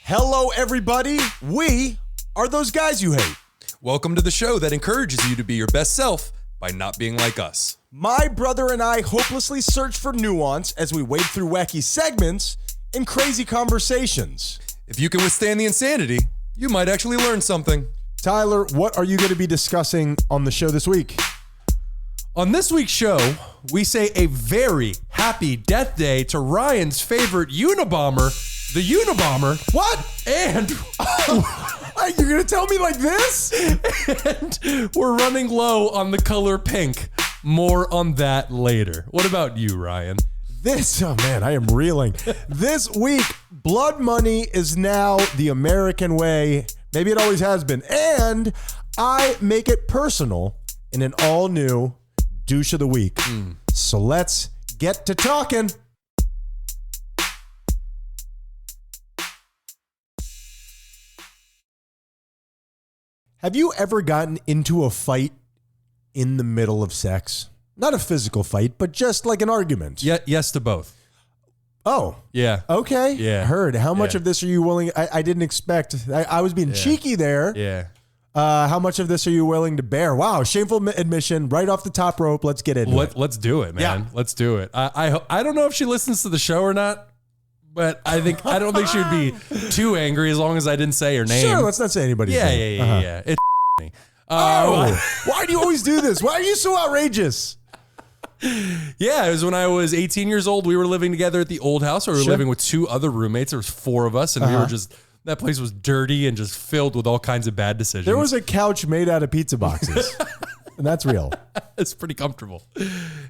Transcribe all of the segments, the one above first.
Hello, everybody. We are those guys you hate. Welcome to the show that encourages you to be your best self by not being like us. My brother and I hopelessly search for nuance as we wade through wacky segments and crazy conversations. If you can withstand the insanity, you might actually learn something. Tyler, what are you going to be discussing on the show this week? On this week's show, we say a very happy death day to Ryan's favorite Unabomber, the Unabomber. What? And You're going to tell me like this? and we're running low on the color pink. More on that later. What about you, Ryan? Oh man, I am reeling. This week, blood money is now the American way. Maybe it always has been. And I make it personal in an all-new douche of the week. So let's get to talking. Have you ever gotten into a fight in the middle of sex? Not a physical fight, but just like an argument. Yeah, yes to both. Oh. Yeah. Okay. Yeah. Heard. How much Yeah. of this are you willing? I didn't expect. I was being cheeky there. Yeah. How much of this are you willing to bear? Wow. Shameful admission right off the top rope. Let's get into it. Let's do it, man. Yeah. Let's do it. I don't know if she listens to the show or not, but I don't think she would be too angry as long as I didn't say her name. Sure. Let's not say anybody's name. Yeah. It's me. Why do you always do this? Why are you so outrageous? Yeah, it was when I was 18 years old. We were living together at the old house. We were living with two other roommates. There was four of us, and we were just, that place was dirty and just filled with all kinds of bad decisions. There was a couch made out of pizza boxes. And that's real. It's pretty comfortable.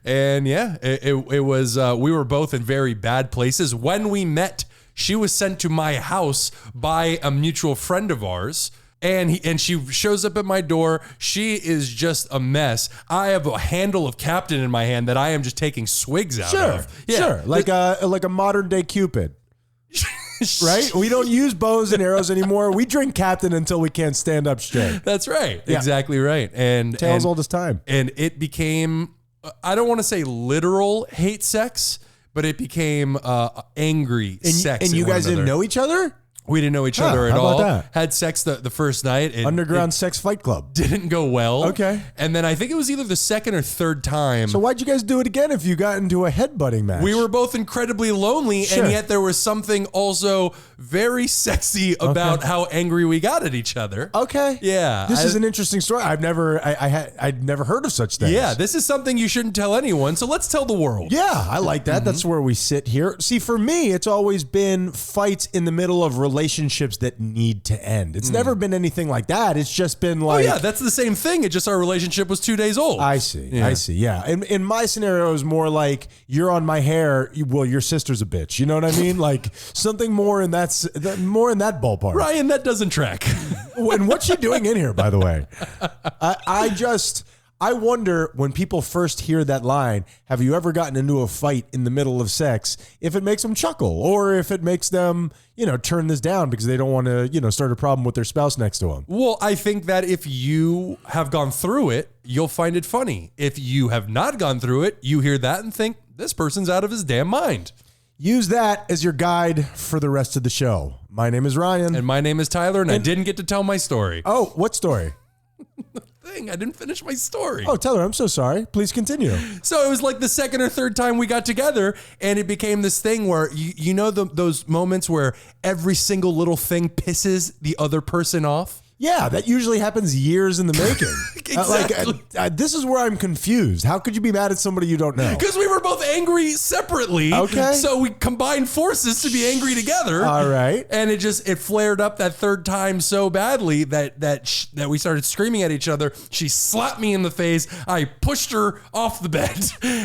And yeah, it was, we were both in very bad places. When we met, she was sent to my house by a mutual friend of ours. And she shows up at my door. She is just a mess. I have a handle of Captain in my hand that I am just taking swigs out of. Yeah. Sure. Like a modern day Cupid. Right? We don't use bows and arrows anymore. We drink Captain until we can't stand up straight. That's right. Yeah. Exactly right. And Tales old as time. And it became, I don't want to say literal hate sex, but it became angry sex. And you guys didn't know each other? We didn't know each other at how all. about that? Had sex the first night. Underground sex fight club. Didn't go well. Okay. And then I think it was either the second or third time. So why'd you guys do it again if you got into a headbutting match? We were both incredibly lonely, Sure. and yet there was something also very sexy about how angry we got at each other. Okay. Yeah. This is an interesting story. I'd never heard of such things. Yeah, this is something you shouldn't tell anyone, so let's tell the world. Yeah, I like that. That's where we sit here. See, for me, it's always been fights in the middle of relationships that need to end. It's never been anything like that. It's just been like... Oh, yeah, that's the same thing. It's just our relationship was 2 days old. I see. Yeah. In my scenario, it was more like, you're on my hair. Well, your sister's a bitch. You know what I mean? Like something more in that ballpark. Ryan, that doesn't track. And what's she doing in here, by the way? I wonder when people first hear that line, have you ever gotten into a fight in the middle of sex, if it makes them chuckle or if it makes them, turn this down because they don't want to, start a problem with their spouse next to them. Well, I think that if you have gone through it, you'll find it funny. If you have not gone through it, you hear that and think, this person's out of his damn mind. Use that as your guide for the rest of the show. My name is Ryan. And my name is Tyler, and I didn't get to tell my story. Oh, what story? I didn't finish my story. Oh, Tyler, I'm so sorry. Please continue. So it was like the second or third time we got together, and it became this thing where, those moments where every single little thing pisses the other person off? Yeah, that usually happens years in the making. Exactly. This is where I'm confused. How could you be mad at somebody you don't know? Because we were both angry separately. Okay. So we combined forces to be angry together. All right. And it flared up that third time so badly that we started screaming at each other. She slapped me in the face. I pushed her off the bed,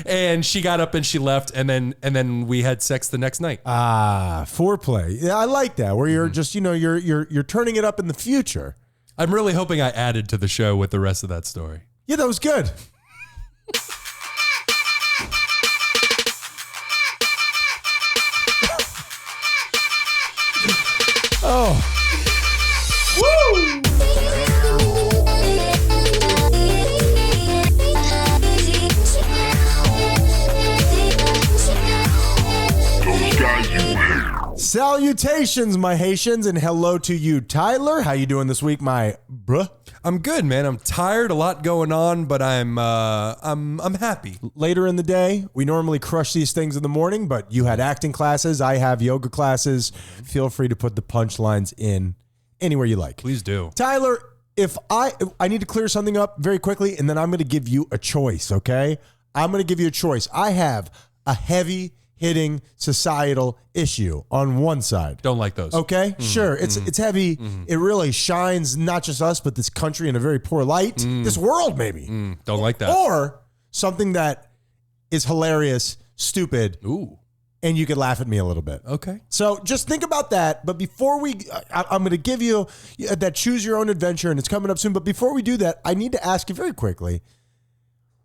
and she got up and she left. And then we had sex the next night. Foreplay. Yeah, I like that. Where you're just you're turning it up in the future. I'm really hoping I added to the show with the rest of that story. Yeah, that was good. Oh. Woo! Those guys you hate. Salutations, my Haitians, and hello to you, Tyler. How you doing this week, my bruh? I'm good, man. I'm tired, a lot going on, but I'm happy. Later in the day, we normally crush these things in the morning, but you had acting classes, I have yoga classes. Feel free to put the punchlines in anywhere you like. Please do. Tyler, if I need to clear something up very quickly, and then I'm going to give you a choice, okay? I'm going to give you a choice. I have a heavy-hitting societal issue on one side. Don't like those. Okay, sure. It's heavy. It really shines not just us, but this country in a very poor light. This world, maybe. Don't like that. Or something that is hilarious, stupid, Ooh. and you could laugh at me a little bit. Okay. So just think about that. But before I'm going to give you that choose your own adventure, and it's coming up soon. But before we do that, I need to ask you very quickly.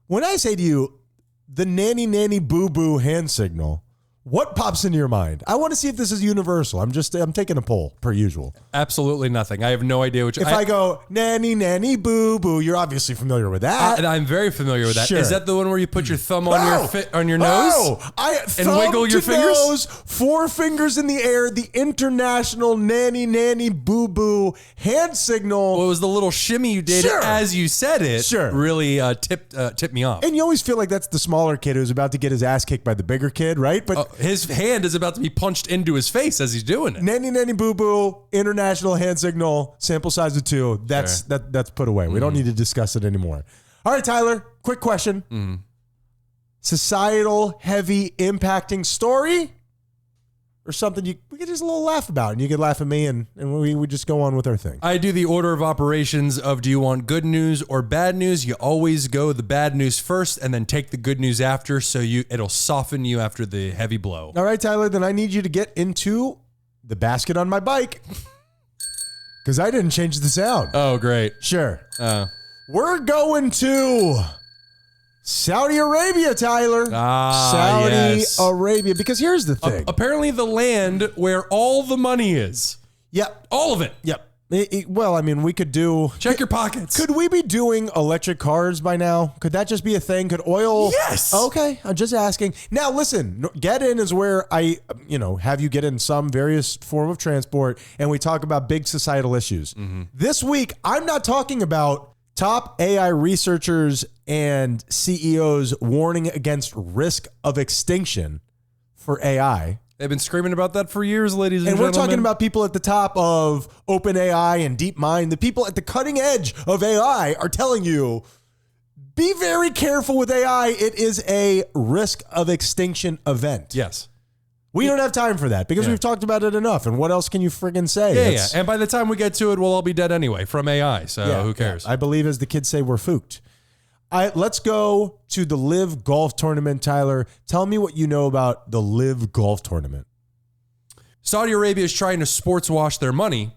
When I say to you, the nanny boo boo hand signal, what pops into your mind? I want to see if this is universal. I'm taking a poll per usual. Absolutely nothing. I have no idea which. If I go nanny boo boo, you're obviously familiar with that. And I'm very familiar with that. Sure. Is that the one where you put your thumb on your nose? And wiggle your fingers? Nose, 4 fingers in the air, the international nanny boo boo hand signal. Well, it was the little shimmy you did as you said it. Sure. Really tipped me off. And you always feel like that's the smaller kid who's about to get his ass kicked by the bigger kid, right? But his hand is about to be punched into his face as he's doing it. nanny boo boo, international hand signal, sample size of 2. That's put away. We don't need to discuss it anymore. All right, Tyler, quick question. Societal heavy impacting story or something we could just a little laugh about, and you could laugh at me and we would just go on with our thing. I do the order of operations of do you want good news or bad news? You always go the bad news first and then take the good news after, so it'll soften you after the heavy blow. All right, Tyler, then I need you to get into the basket on my bike because I didn't change the sound. Oh, great. Sure. We're going to Saudi Arabia, Tyler. Saudi Arabia. Because here's the thing. Apparently the land where all the money is. Yep. All of it. Yep. Well, I mean, we could do... Check your pockets. Could we be doing electric cars by now? Could that just be a thing? Could oil... Yes. Okay, I'm just asking. Now, listen, Get In is where I, have you get in some various form of transport, and we talk about big societal issues. This week, I'm not talking about top AI researchers and CEOs warning against risk of extinction for AI. They've been screaming about that for years, ladies and gentlemen. And we're talking about people at the top of OpenAI and DeepMind. The people at the cutting edge of AI are telling you, be very careful with AI. It is a risk of extinction event. Yes. We don't have time for that because we've talked about it enough. And what else can you friggin' say? Yeah. And by the time we get to it, we'll all be dead anyway from AI. So who cares? I believe, as the kids say, we're fooked. Let's go to the Live Golf Tournament, Tyler. Tell me what you know about the Live Golf Tournament. Saudi Arabia is trying to sports wash their money,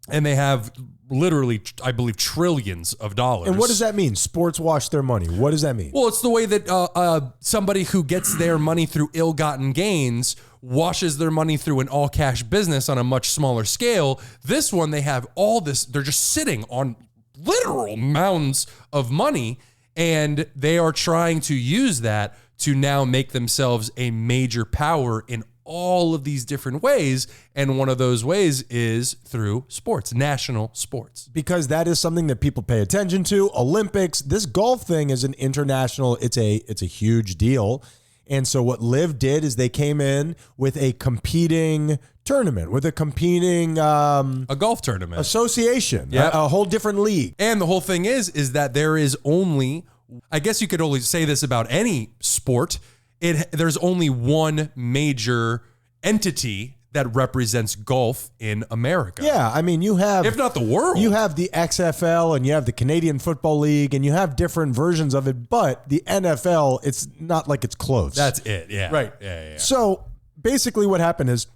and they have literally, I believe, trillions of dollars. And what does that mean? Sports wash their money. What does that mean? Well, it's the way that somebody who gets their money through ill-gotten gains washes their money through an all-cash business on a much smaller scale. This one, they have all this. They're just sitting on literal mounds of money, and they are trying to use that to now make themselves a major power in all of these different ways. And one of those ways is through sports, national sports. Because that is something that people pay attention to. Olympics, this golf thing is an international, it's a huge deal. And so what Liv did is they came in with a competing tournament, with a competing a golf tournament association, a whole different league. And the whole thing is that there is only, I guess you could only say this about any sport, there's only one major entity that represents golf in America. Yeah, I mean, you have, if not the world, you have the XFL and you have the Canadian Football League and you have different versions of it, but the NFL, it's not like it's close. That's it. Yeah. Right. Yeah. So basically what happened is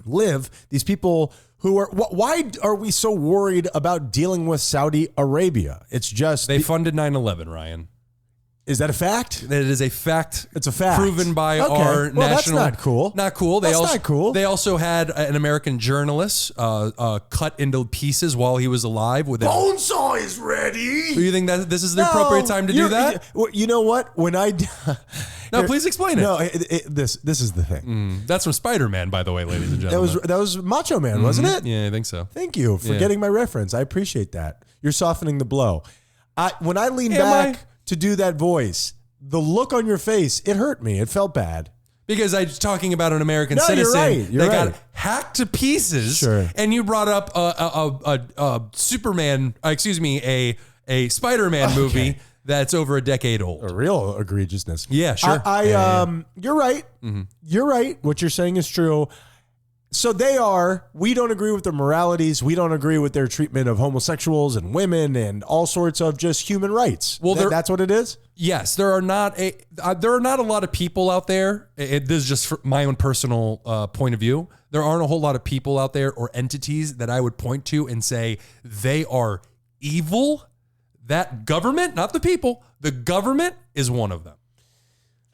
Liv, these people who are, why are we so worried about dealing with Saudi Arabia? It's just they funded 9/11, Ryan. Is that a fact? It is a fact. It's a fact. Proven by Okay. our Well, national. that's not cool. Not cool. That's not cool. They also had an American journalist cut into pieces while he was alive with a Bonesaw is ready. Do you think that this is the appropriate time to do that? You know what? When I No, please explain it. No, this is the thing. That's from Spider-Man, by the way, ladies and gentlemen. That was Macho Man, wasn't it? Yeah, I think so. Thank you for getting my reference. I appreciate that. You're softening the blow. When I leaned Am back I? to do that voice, the look on your face, it hurt me. It felt bad. Because I was talking about an American No, you're citizen right. You're that right. got hacked to pieces. Sure. And you brought up a Superman, a Spider-Man movie that's over a decade old. A real egregiousness. Yeah, sure. You're right. Mm-hmm. You're right. What you're saying is true. So we don't agree with their moralities. We don't agree with their treatment of homosexuals and women and all sorts of just human rights. Well, that's what it is? Yes, there are not a lot of people out there. This is just my own personal point of view. There aren't a whole lot of people out there or entities that I would point to and say they are evil. That government, not the people, the government is one of them.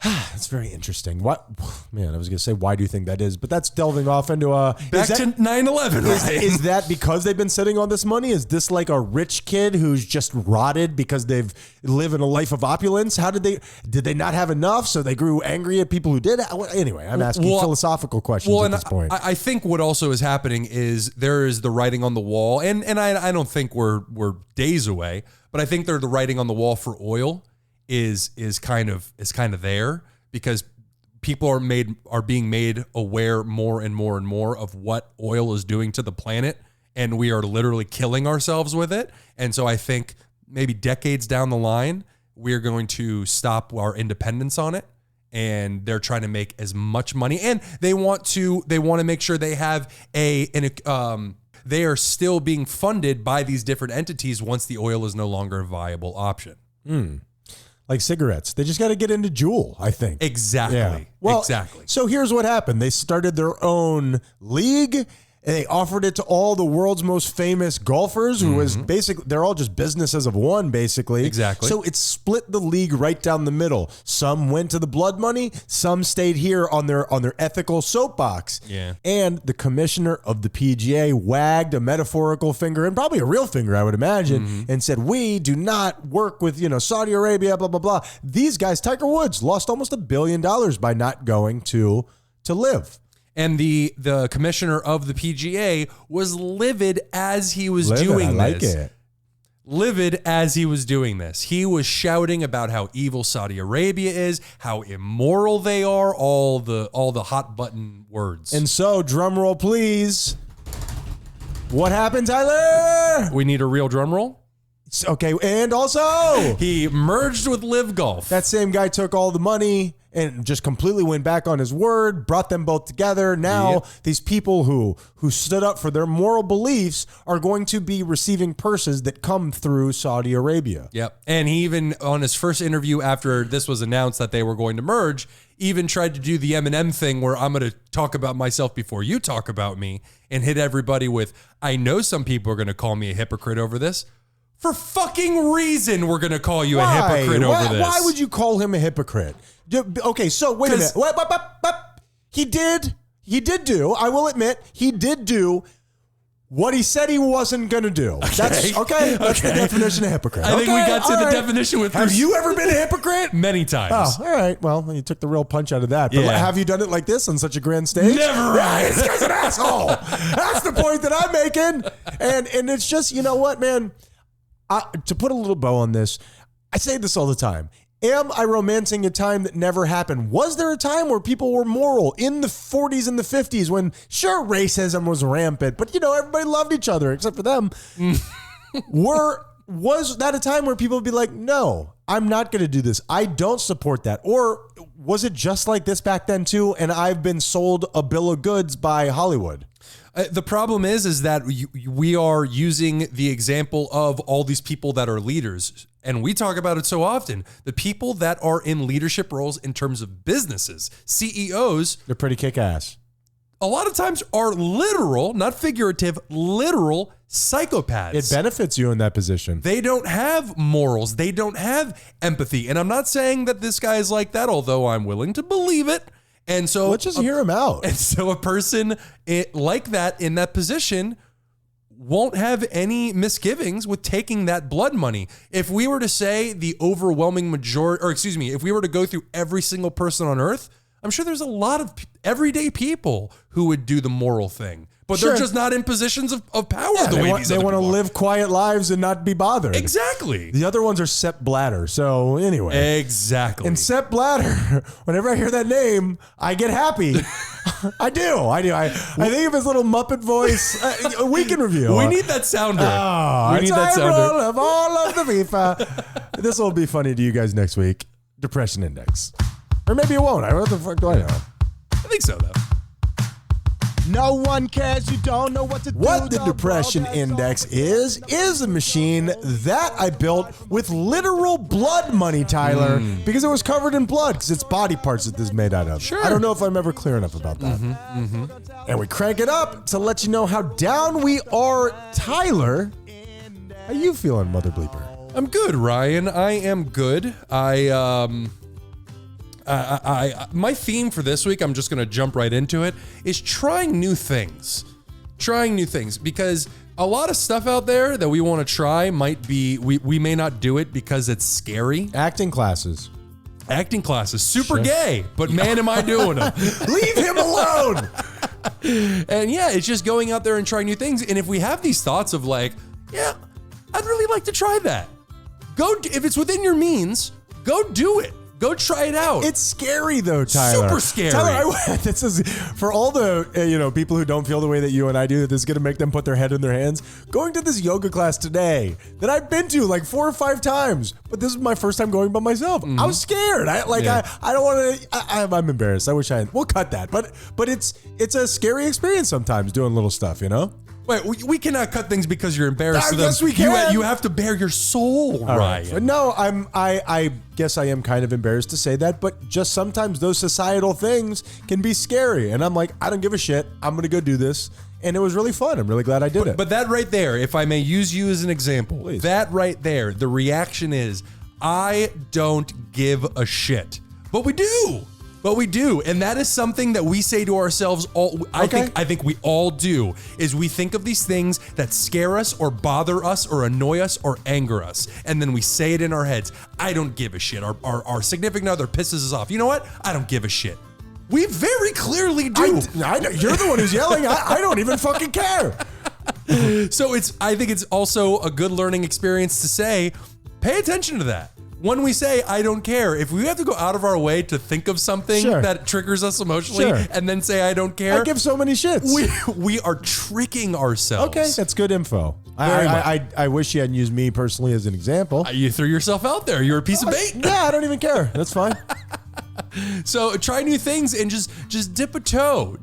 That's very interesting. What, man, I was going to say, why do you think that is? But that's delving off into Back to 9/11, right? Is that because they've been sitting on this money? Is this like a rich kid who's just rotted because they've lived in a life of opulence? Did they not have enough? So they grew angry at people who did. Anyway, I'm asking philosophical questions at this point. I think what also is happening is there is the writing on the wall, and I don't think we're days away, but I think the writing on the wall for oil is kind of there, because people are being made aware more and more and more of what oil is doing to the planet, and we are literally killing ourselves with it. And so I think maybe decades down the line, we're going to stop our independence on it, and they're trying to make as much money, and they want to make sure they have they are still being funded by these different entities once the oil is no longer a viable option. Like cigarettes. They just got to get into Juul, I think. Exactly. Yeah. Well, exactly. So here's what happened. They started their own league, and they offered it to all the world's most famous golfers, who was basically, they're all just businesses of one, basically. Exactly. So it split the league right down the middle. Some went to the blood money, some stayed here on their ethical soapbox. Yeah. And the commissioner of the PGA wagged a metaphorical finger, and probably a real finger, I would imagine, and said, we do not work with, Saudi Arabia, blah, blah, blah. These guys, Tiger Woods, lost almost $1 billion by not going to live. And the commissioner of the PGA was livid as he was doing I like this. it. Livid as he was doing this. He was shouting about how evil Saudi Arabia is, how immoral they are, all the hot button words. And so, drum roll, please. What happened, Tyler? We need a real drum roll. Okay, and also, He merged with Live Golf. that same guy took all the money and just completely went back on his word, brought them both together. Now, these people who stood up for their moral beliefs are going to be receiving purses that come through Saudi Arabia. Yep. And he even, on his first interview after this was announced that they were going to merge, even tried to do the Eminem thing where I'm going to talk about myself before you talk about me, and hit everybody with, I know some people are going to call me a hypocrite over this. For fucking reason, we're going to call you a hypocrite over this. Why would you call him a hypocrite? Okay, so wait a minute. Wait. He did do, I will admit, he did do what he said he wasn't going to do. That's okay. That's the definition of hypocrite. I think we got to the definition with Have you ever been a hypocrite? many times. Oh, all right. Well, you took the real punch out of that. But Yeah. have you done it like this on such a grand stage? Never. Yeah, this guy's an asshole. That's the point that I'm making. And it's just, you know what, man? To put a little bow on this, I say this all the time. Am I romancing a time that never happened? Was there a time where people were moral in the 40s and the 50s when, sure, racism was rampant, but, everybody loved each other except for them? Was that a time where people would be like, no, I'm not going to do this. I don't support that. Or was it just like this back then too, and I've been sold a bill of goods by Hollywood? The problem is that we are using the example of all these people that are leaders, and we talk about it so often. The people that are in leadership roles in terms of businesses, CEOs, They're pretty kick-ass. a lot of times are literal, not figurative, literal psychopaths. It benefits you in that position. They don't have morals. They don't have empathy. And I'm not saying that this guy is like that, although I'm willing to believe it. And so let's just hear him out. And so a person like that in that position won't have any misgivings with taking that blood money. If we were to say the overwhelming majority, or excuse me, if we were to go through every single person on earth, I'm sure there's a lot of everyday people who would do the moral thing, but they're just not in positions of power the way these other they want to people are. live quiet lives and not be bothered. Exactly. The other ones are Sepp Blatter. So anyway. Exactly. And Sepp Blatter, whenever I hear that name, I get happy. I do. I think of his little Muppet voice. A week in review. We need that sounder. Oh, We need that sounder. Of all of the FIFA. This will be funny to you guys next week. Depression Index. Or maybe it won't. What the fuck do I know? I think so, though. No one cares, you don't know what to do. What the Depression Index is a machine that I built with literal blood money, Tyler, because it was covered in blood, because it's body parts that this is made out of. Sure. I don't know if I'm ever clear enough about that. And we crank it up to let you know how down we are, Tyler. How you feeling, Mother Bleeper? I'm good, Ryan. I am good. My theme for this week, I'm just going to jump right into it, is trying new things. Trying new things, because a lot of stuff out there that we want to try might be, we may not do it because it's scary. Acting classes. Acting classes, super gay, but man, am I doing them. Leave him alone. And yeah, it's just going out there and trying new things. And if we have these thoughts of like, yeah, I'd really like to try that. If it's within your means, go do it. Go try it out. It's scary though, Tyler. Super scary. Tyler, this is for all the people who don't feel the way that you and I do. That this is going to make them put their head in their hands. Going to this yoga class today that I've been to like 4 or 5 times, but this is my first time going by myself. I was scared. I don't want to. I'm embarrassed. I wish we'll cut that. But it's a scary experience sometimes doing little stuff. Wait, we cannot cut things because you're embarrassed. Yes, we can. You have to bare your soul, Ryan. But no, I guess I am kind of embarrassed to say that, but just sometimes those societal things can be scary. And I'm like, I don't give a shit. I'm going to go do this. And it was really fun. I'm really glad I did it. But that right there, if I may use you as an example, Please. That right there, the reaction is, I don't give a shit. But we do. But we do, and that is something that we say to ourselves all. I think we all do, is we think of these things that scare us or bother us or annoy us or anger us, and then we say it in our heads. I don't give a shit. Our significant other pisses us off. You know what? I don't give a shit. We very clearly do. I know, you're the one who's yelling. I don't even fucking care. So I think it's also a good learning experience to say, pay attention to that. When we say, I don't care, if we have to go out of our way to think of something that triggers us emotionally and then say, I don't care. I give so many shits. We are tricking ourselves. Okay, that's good info. I wish you hadn't used me personally as an example. You threw yourself out there. You're a piece of bait. Yeah, I don't even care. That's fine. So try new things and just dip a toe.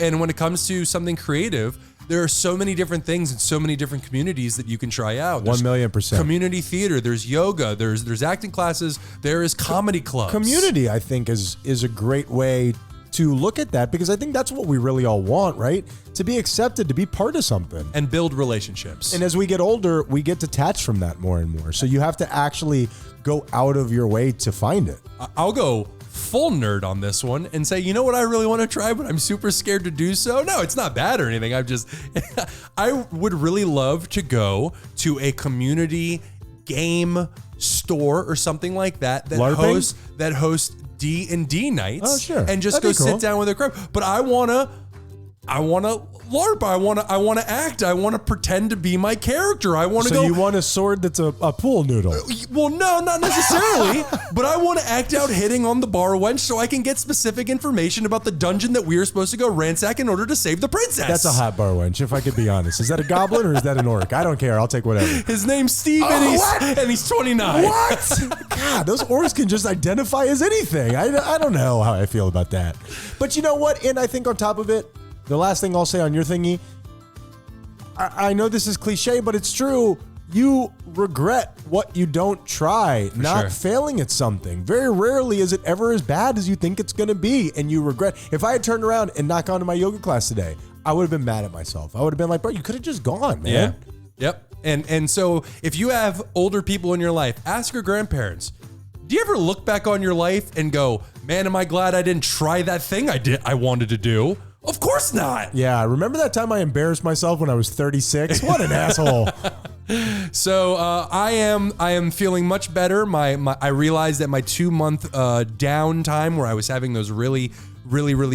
And when it comes to something creative, there are so many different things and so many different communities that you can try out. There's 1,000,000%. Community theater, there's yoga, there's acting classes, there is comedy clubs. Community, I think, is a great way to look at that, because I think that's what we really all want, right? To be accepted, to be part of something. And build relationships. And as we get older, we get detached from that more and more. So you have to actually go out of your way to find it. I'll go full nerd on this one and say, you know what I really want to try, but I'm super scared to do so? No, it's not bad or anything. I would really love to go to a community game store or something like that that hosts D&D nights. Oh, sure. And just That'd go be cool. sit down with a crowd. But I want to LARP. I want to act. I want to pretend to be my character. I want to So go. you want a sword that's a pool noodle? Well, no, not necessarily. But I want to act out hitting on the bar wench so I can get specific information about the dungeon that we are supposed to go ransack in order to save the princess. That's a hot bar wench, if I could be honest. Is that a goblin or is that an orc? I don't care. I'll take whatever. His name's Steve, and he's 29. What? God, those orcs can just identify as anything. I don't know how I feel about that. But you know what? And I think on top of it, the last thing I'll say on your thingy, I know this is cliche, but it's true. you regret what you don't try, not sure. failing at something. Very rarely is it ever as bad as you think it's going to be, and you regret. If I had turned around and not gone to my yoga class today, I would have been mad at myself. I would have been like, bro, you could have just gone, man. Yeah. Yep. And so if you have older people in your life, ask your grandparents, do you ever look back on your life and go, man, am I glad I didn't try that thing I wanted to do? Of course not. Yeah, remember that time I embarrassed myself when I was 36? What an asshole. So I am feeling much better. I realized that my 2-month downtime where I was having those really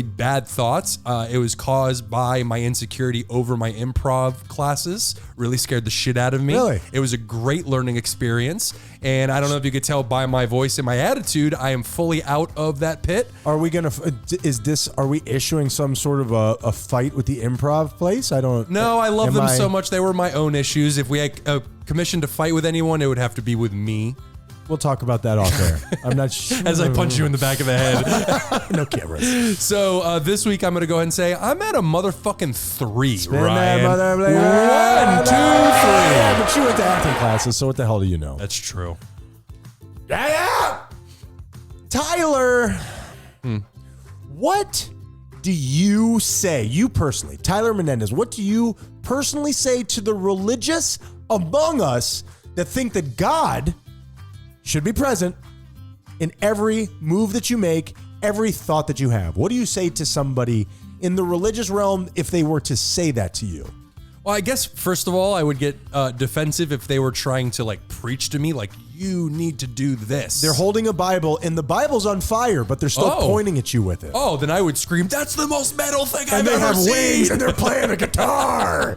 bad thoughts, it was caused by my insecurity over my improv classes. Really scared the shit out of me. Really? It was a great learning experience. And I don't know if you could tell by my voice and my attitude, I am fully out of that pit. Are we issuing some sort of a fight with the improv place? I don't. No, I love them so much. They were my own issues. If we had a commission to fight with anyone, it would have to be with me. We'll talk about that off air. I'm not sure. As I punch you in the back of the head. No cameras. So this week I'm going to go ahead and say I'm at a motherfucking 3, Spin Ryan. that 1, 2, 3. Yeah, but you went to acting classes, so what the hell do you know? That's true. Yeah. Tyler, what do you say, you personally, Tyler Menendez, what do you personally say to the religious among us that think that God should be present in every move that you make, every thought that you have? What do you say to somebody in the religious realm if they were to say that to you? Well, I guess, first of all, I would get defensive if they were trying to, like, preach to me, like, you need to do this. They're holding a Bible, and the Bible's on fire, but they're still pointing at you with it. Oh, then I would scream, that's the most metal thing I've And they ever have seen. wings, and they're playing a guitar.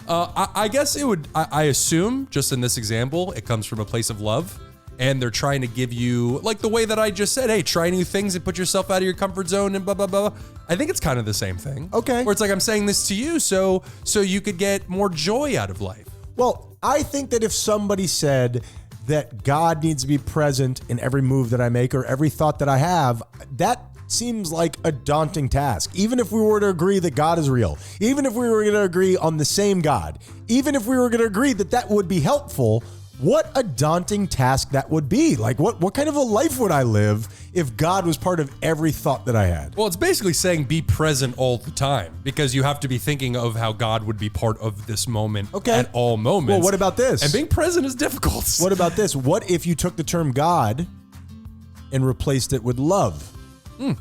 I guess it would, I assume, just in this example, it comes from a place of love. And they're trying to give you, like the way that I just said, hey, try new things and put yourself out of your comfort zone and blah, blah, blah. I think it's kind of the same thing. Okay. Where it's like, I'm saying this to you so you could get more joy out of life. Well, I think that if somebody said that God needs to be present in every move that I make or every thought that I have, that seems like a daunting task. Even if we were to agree that God is real, even if we were going to agree on the same God, even if we were going to agree that that would be helpful, what a daunting task that would be. Like, what kind of a life would I live if God was part of every thought that I had? Well, it's basically saying be present all the time because you have to be thinking of how God would be part of this moment at all moments. Well, what about this? And being present is difficult. What about this? What if you took the term God and replaced it with love?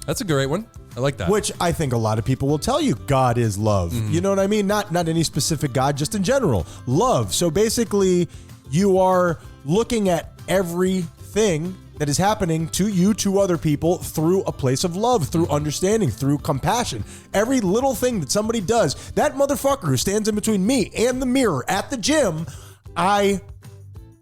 That's a great one. I like that. Which I think a lot of people will tell you God is love. You know what I mean? Not any specific God, just in general. Love. So basically, you are looking at everything that is happening to you, to other people, through a place of love, through understanding, through compassion. Every little thing that somebody does, that motherfucker who stands in between me and the mirror at the gym, I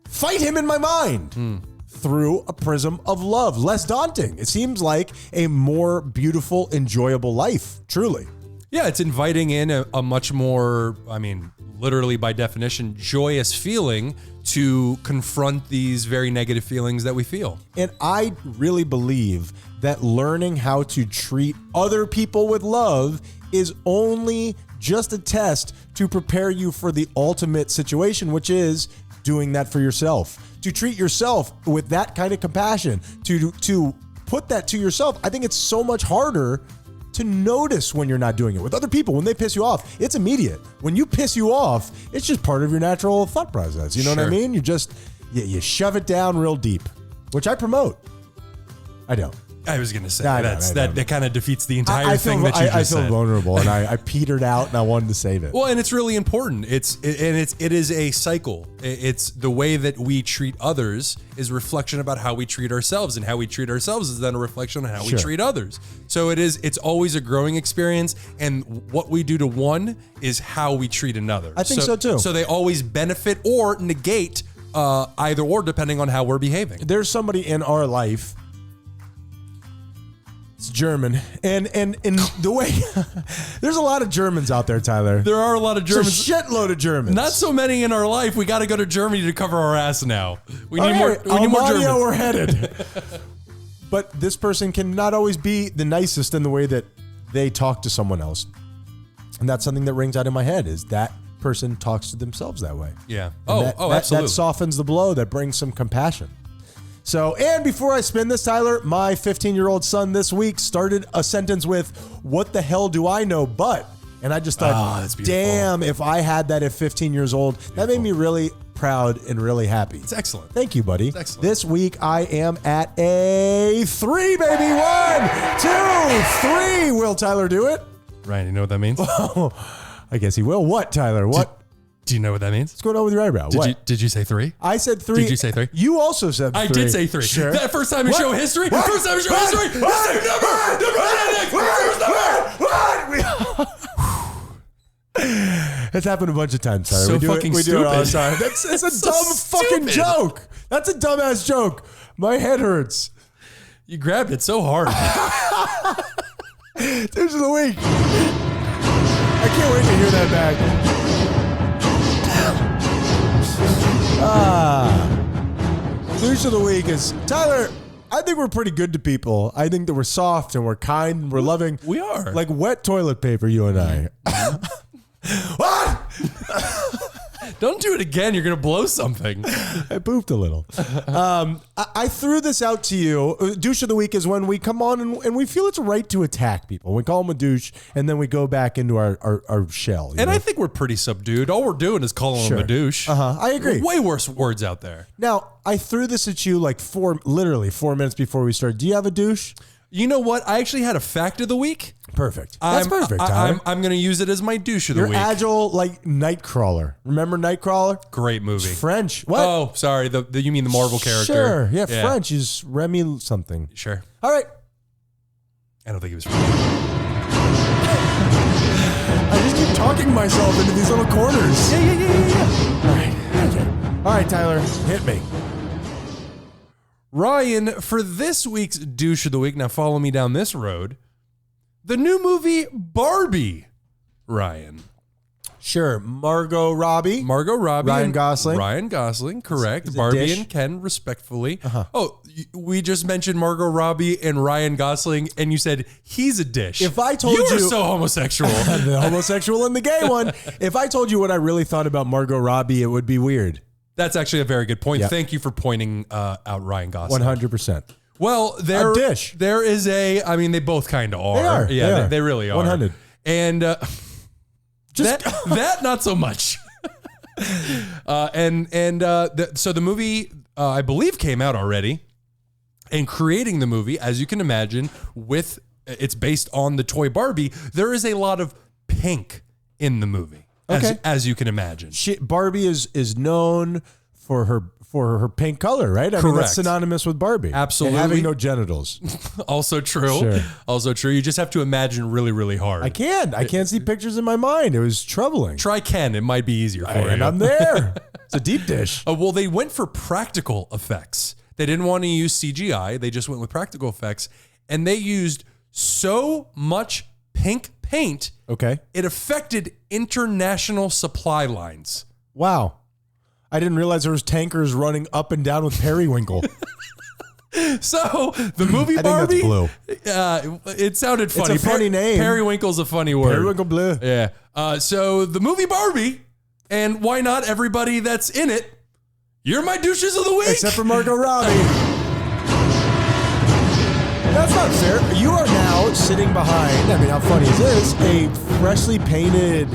fight him in my mind through a prism of love. Less daunting. It seems like a more beautiful, enjoyable life, truly. Yeah, it's inviting in a much more, I mean, literally by definition, joyous feeling to confront these very negative feelings that we feel. And I really believe that learning how to treat other people with love is only just a test to prepare you for the ultimate situation, which is doing that for yourself. To treat yourself with that kind of compassion, to put that to yourself, I think it's so much harder to notice when you're not doing it. With other people, when they piss you off, it's immediate. When you piss you off, it's just part of your natural thought process. You know what I mean? You shove it down real deep, which I promote. I don't. I was going to say, I that kind of defeats the entire thing that you just said. I feel vulnerable, and I petered out, and I wanted to save it. Well, and it's really important. It is a cycle. It's the way that we treat others is a reflection about how we treat ourselves, and how we treat ourselves is then a reflection on how we treat others. So it's always a growing experience, and what we do to one is how we treat another. I think so too. So they always benefit or negate either or, depending on how we're behaving. There's somebody in our life. It's German. And in the way, there's a lot of Germans out there, Tyler. There are a lot of Germans. There's a shitload of Germans. Not so many in our life. We got to go to Germany to cover our ass now. We need more Germans. We're headed. But this person can not always be the nicest in the way that they talk to someone else. And that's something that rings out in my head, is that person talks to themselves that way. Yeah. And Absolutely. That softens the blow. That brings some compassion. So, and before I spin this, Tyler, my 15-year-old son this week started a sentence with, "What the hell do I know but?" And I just thought, that's beautiful. damn, if I had that at 15 years old, that made me really proud and really happy. It's excellent. Thank you, buddy. It's excellent. This week I am at a 3, baby. 1, 2, 3. Will Tyler do it? Ryan, you know what that means? I guess he will. What, Tyler? What? Do you know what that means? What's going on with your eyebrow? Did you say 3? I said 3. Did you say 3? You also said 3. I did say 3. Sure. That first time in show history. What? First time in show history. The same number. It's happened a bunch of times, Tyler. So we do fucking it all the stupid. time. It's a So dumb fucking stupid. joke. That's a dumbass joke. My head hurts. You grabbed it so hard. Douche of the week. I can't wait to hear that back. Douche of the week is Tyler. I think we're pretty good to people. I think that we're soft and we're kind and we're loving. We are. Like wet toilet paper, you and I. What? Don't do it again. You're going to blow something. I pooped a little. I threw this out to you. Douche of the week is when we come on and we feel it's right to attack people. We call them a douche, and then we go back into our shell. And know? I think we're pretty subdued. All we're doing is calling him a douche. I agree. Way worse words out there. Now, I threw this at you like literally 4 minutes before we started. Do you have a douche? You know what? I actually had a fact of the week. Perfect. That's perfect, Tyler. I'm going to use it as my douche of the You're week. agile like Nightcrawler. Remember Nightcrawler? Great movie. French. What? Oh, sorry. You mean the Marvel character? Sure. Yeah, French is Remy something. Sure. All right. I don't think he was French. I just keep talking myself into these little corners. Yeah. All right. Okay. All right, Tyler, hit me. Ryan, for this week's douche of the week, now follow me down this road. The new movie Barbie. Ryan. Sure. Margot Robbie. Ryan and Gosling. Ryan Gosling, correct. Is it Barbie Dish? and Ken, respectfully. Oh, we just mentioned Margot Robbie and Ryan Gosling, and you said he's a dish. If I told you you- are so homosexual. The homosexual and the gay one. If I told you what I really thought about Margot Robbie, it would be weird. That's actually a very good point. Yeah. Thank you for pointing out Ryan Gosling. 100%. Well, A dish. there is I mean, they both kind of are. They are. Yeah, They are. they really are. 100. And that not so much. So the movie, I believe, came out already. And creating the movie, as you can imagine, it's based on the toy Barbie. There is a lot of pink in the movie. Okay. As you can imagine. Barbie is known for her pink color, right? I mean, Correct. that's synonymous with Barbie. Absolutely. And having no genitals. Also true. Sure. Also true. You just have to imagine really, really hard. I can't see pictures in my mind. It was troubling. Try Ken. It might be easier for you. And I'm there. It's a deep dish. Well, they went for practical effects. They didn't want to use CGI. They just went with practical effects. And they used so much pink paint, Okay. it affected international supply lines. Wow. I didn't realize there was tankers running up and down with periwinkle. So the movie I think Barbie, that's blue. It sounded funny. a funny name. Periwinkle's a funny word. Periwinkle blue. Yeah. So the movie Barbie, and why not everybody that's in it? You're my douches of the week. Except for Margot Robbie. That's not fair. You are now sitting behind, I mean, how funny is this? A freshly painted,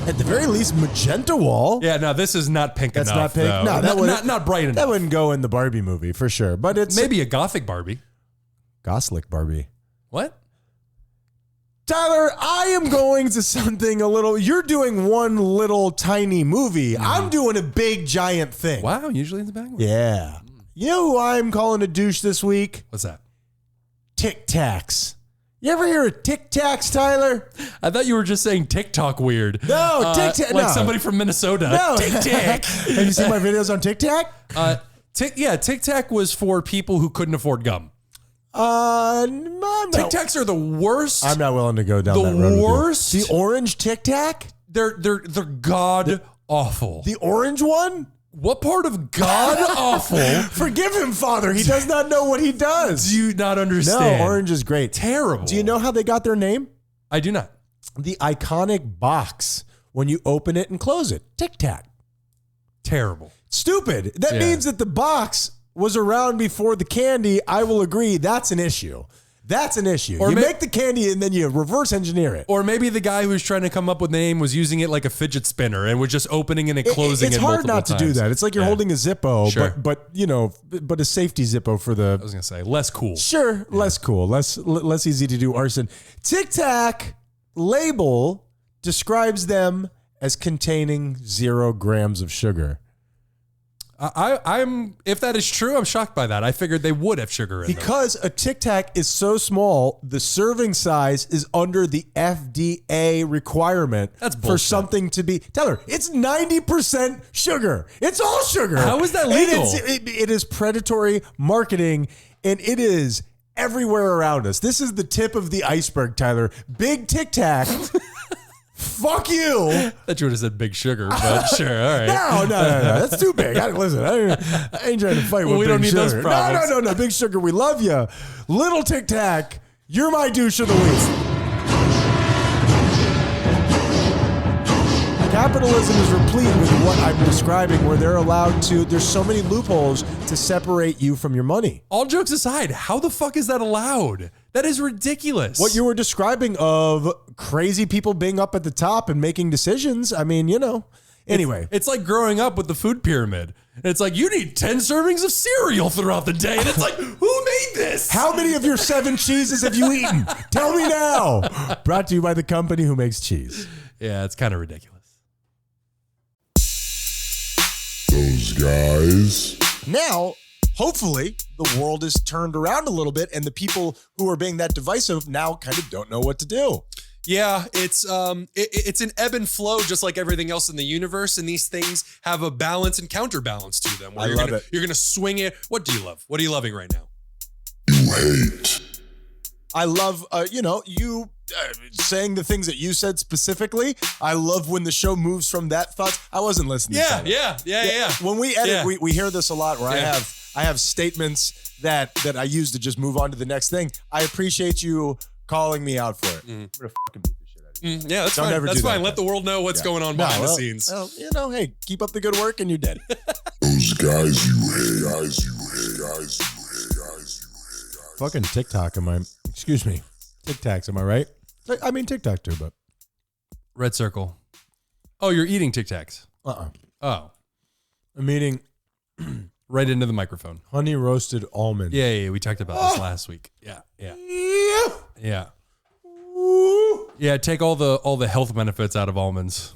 at the very least, magenta wall. Yeah, no, this is not pink That's enough. not pink. Though. No, that wouldn't- not bright enough. That wouldn't go in the Barbie movie for sure. But it's Maybe a gothic Barbie. Goslick Barbie. What? Tyler, I am going to something a little. You're doing one little tiny movie. I'm doing a big giant thing. Wow, usually in the back. Yeah. You know who I'm calling a douche this week? What's that? Tic Tacs. You ever hear of Tic Tacs, Tyler? I thought you were just saying TikTok weird. No, Tic Tac. Like no. somebody from Minnesota. No. Tic Tac. Have you seen my videos on Tic Tac? Tic Tac was for people who couldn't afford gum. No. Tic Tacs are the worst. I'm not willing to go down The that road. with you. worst? The orange Tic Tac? They're god awful. The orange one? What part of god awful Forgive him, Father. He does not know what he does. do you not understand? No, orange is great. Terrible. Do you know how they got their name? I do not. The iconic box when you open it and close it. Tic-Tac. Terrible. Stupid. That means that the box was around before the candy. I will agree. That's an issue. That's an issue. Or you make the candy and then you reverse engineer it. Or maybe the guy who was trying to come up with the name was using it like a fidget spinner and was just opening it and closing it. It's hard not to do that. It's like you're holding a Zippo, Sure. but a safety Zippo for the. I was gonna say less cool. Sure, less cool, less easy to do arson. Tic-Tac label describes them as containing 0 grams of sugar. I'm if that is true, I'm shocked by that. I figured they would have sugar in them. Because a Tic-Tac is so small, the serving size is under the FDA requirement. That's for bullshit. something to be. Tyler, it's 90% sugar. It's all sugar. How is that legal? It is predatory marketing, and it is everywhere around us. This is the tip of the iceberg, Tyler. Big Tic-Tac. Fuck you. That you would have said big sugar, but sure, all right. No. That's too big. Listen, I ain't trying to fight with we Big don't need Sugar. those problems. No. Big Sugar, we love you. Little Tic-Tac, you're my douche of the week. Capitalism is replete with what I'm describing, where there's so many loopholes to separate you from your money. All jokes aside, how the fuck is that allowed? That is ridiculous. What you were describing of crazy people being up at the top and making decisions, I mean, Anyway. It's like growing up with the food pyramid. It's like, you need 10 servings of cereal throughout the day. And it's like, who made this? How many of your 7 cheeses have you eaten? Tell me now. Brought to you by the company who makes cheese. Yeah, it's kind of ridiculous. Those guys. Now, hopefully, the world is turned around a little bit and the people who are being that divisive now kind of don't know what to do. Yeah, it's an ebb and flow, just like everything else in the universe. And these things have a balance and counterbalance to them. I love it. You're gonna swing it. What do you love? What are you loving right now? You hate. I love, you saying the things that you said specifically. I love when the show moves from that thought. I wasn't listening. Yeah. When we edit, we hear this a lot where I have statements that I use to just move on to the next thing. I appreciate you calling me out for it. I'm gonna fucking beat the shit out of you. Yeah, that's Don't fine. ever That's do that, fine. Let the world know what's going on behind the scenes. Well, hey, keep up the good work and you're dead. Those guys you hate. Guys you hate. Guys you hate. Guys you hate. Fucking TikTok, excuse me. Tic-Tacs, am I right? I mean TikTok too, but. Red circle. Oh, you're eating Tic Tacs. Oh. I'm eating right into the microphone. Honey roasted almond. Yeah. We talked about this last week. Yeah. Yeah, take all the health benefits out of almonds.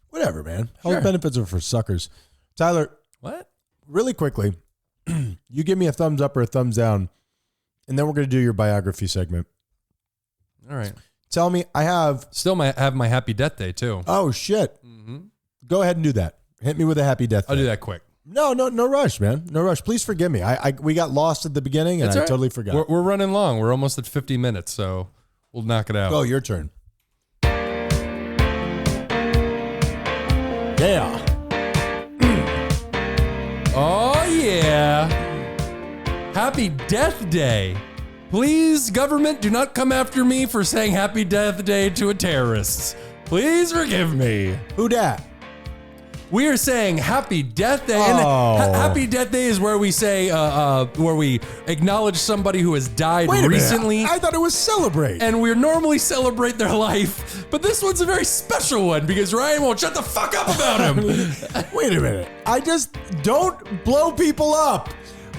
Whatever, man. Health benefits are for suckers. Tyler. What? Really quickly, you give me a thumbs up or a thumbs down, and then we're going to do your biography segment. All right. Tell me, I have... Still have my happy death day, too. Oh, shit. Go ahead and do that. Hit me with a happy death day. I'll do that quick. No rush, man. No rush. Please forgive me. We got lost at the beginning, and I totally forgot. We're running long. We're almost at 50 minutes, so we'll knock it out. Oh, your turn. Yeah. Oh, yeah. Happy Death Day. Please, government, do not come after me for saying Happy Death Day to a terrorist. Please forgive me. Who dat? We are saying Happy Death Day. And Happy Death Day is where we say, where we acknowledge somebody who has died recently. I thought it was celebrate. And we normally celebrate their life, but this one's a very special one because Ryan won't shut the fuck up about him. Wait a minute. I just don't blow people up.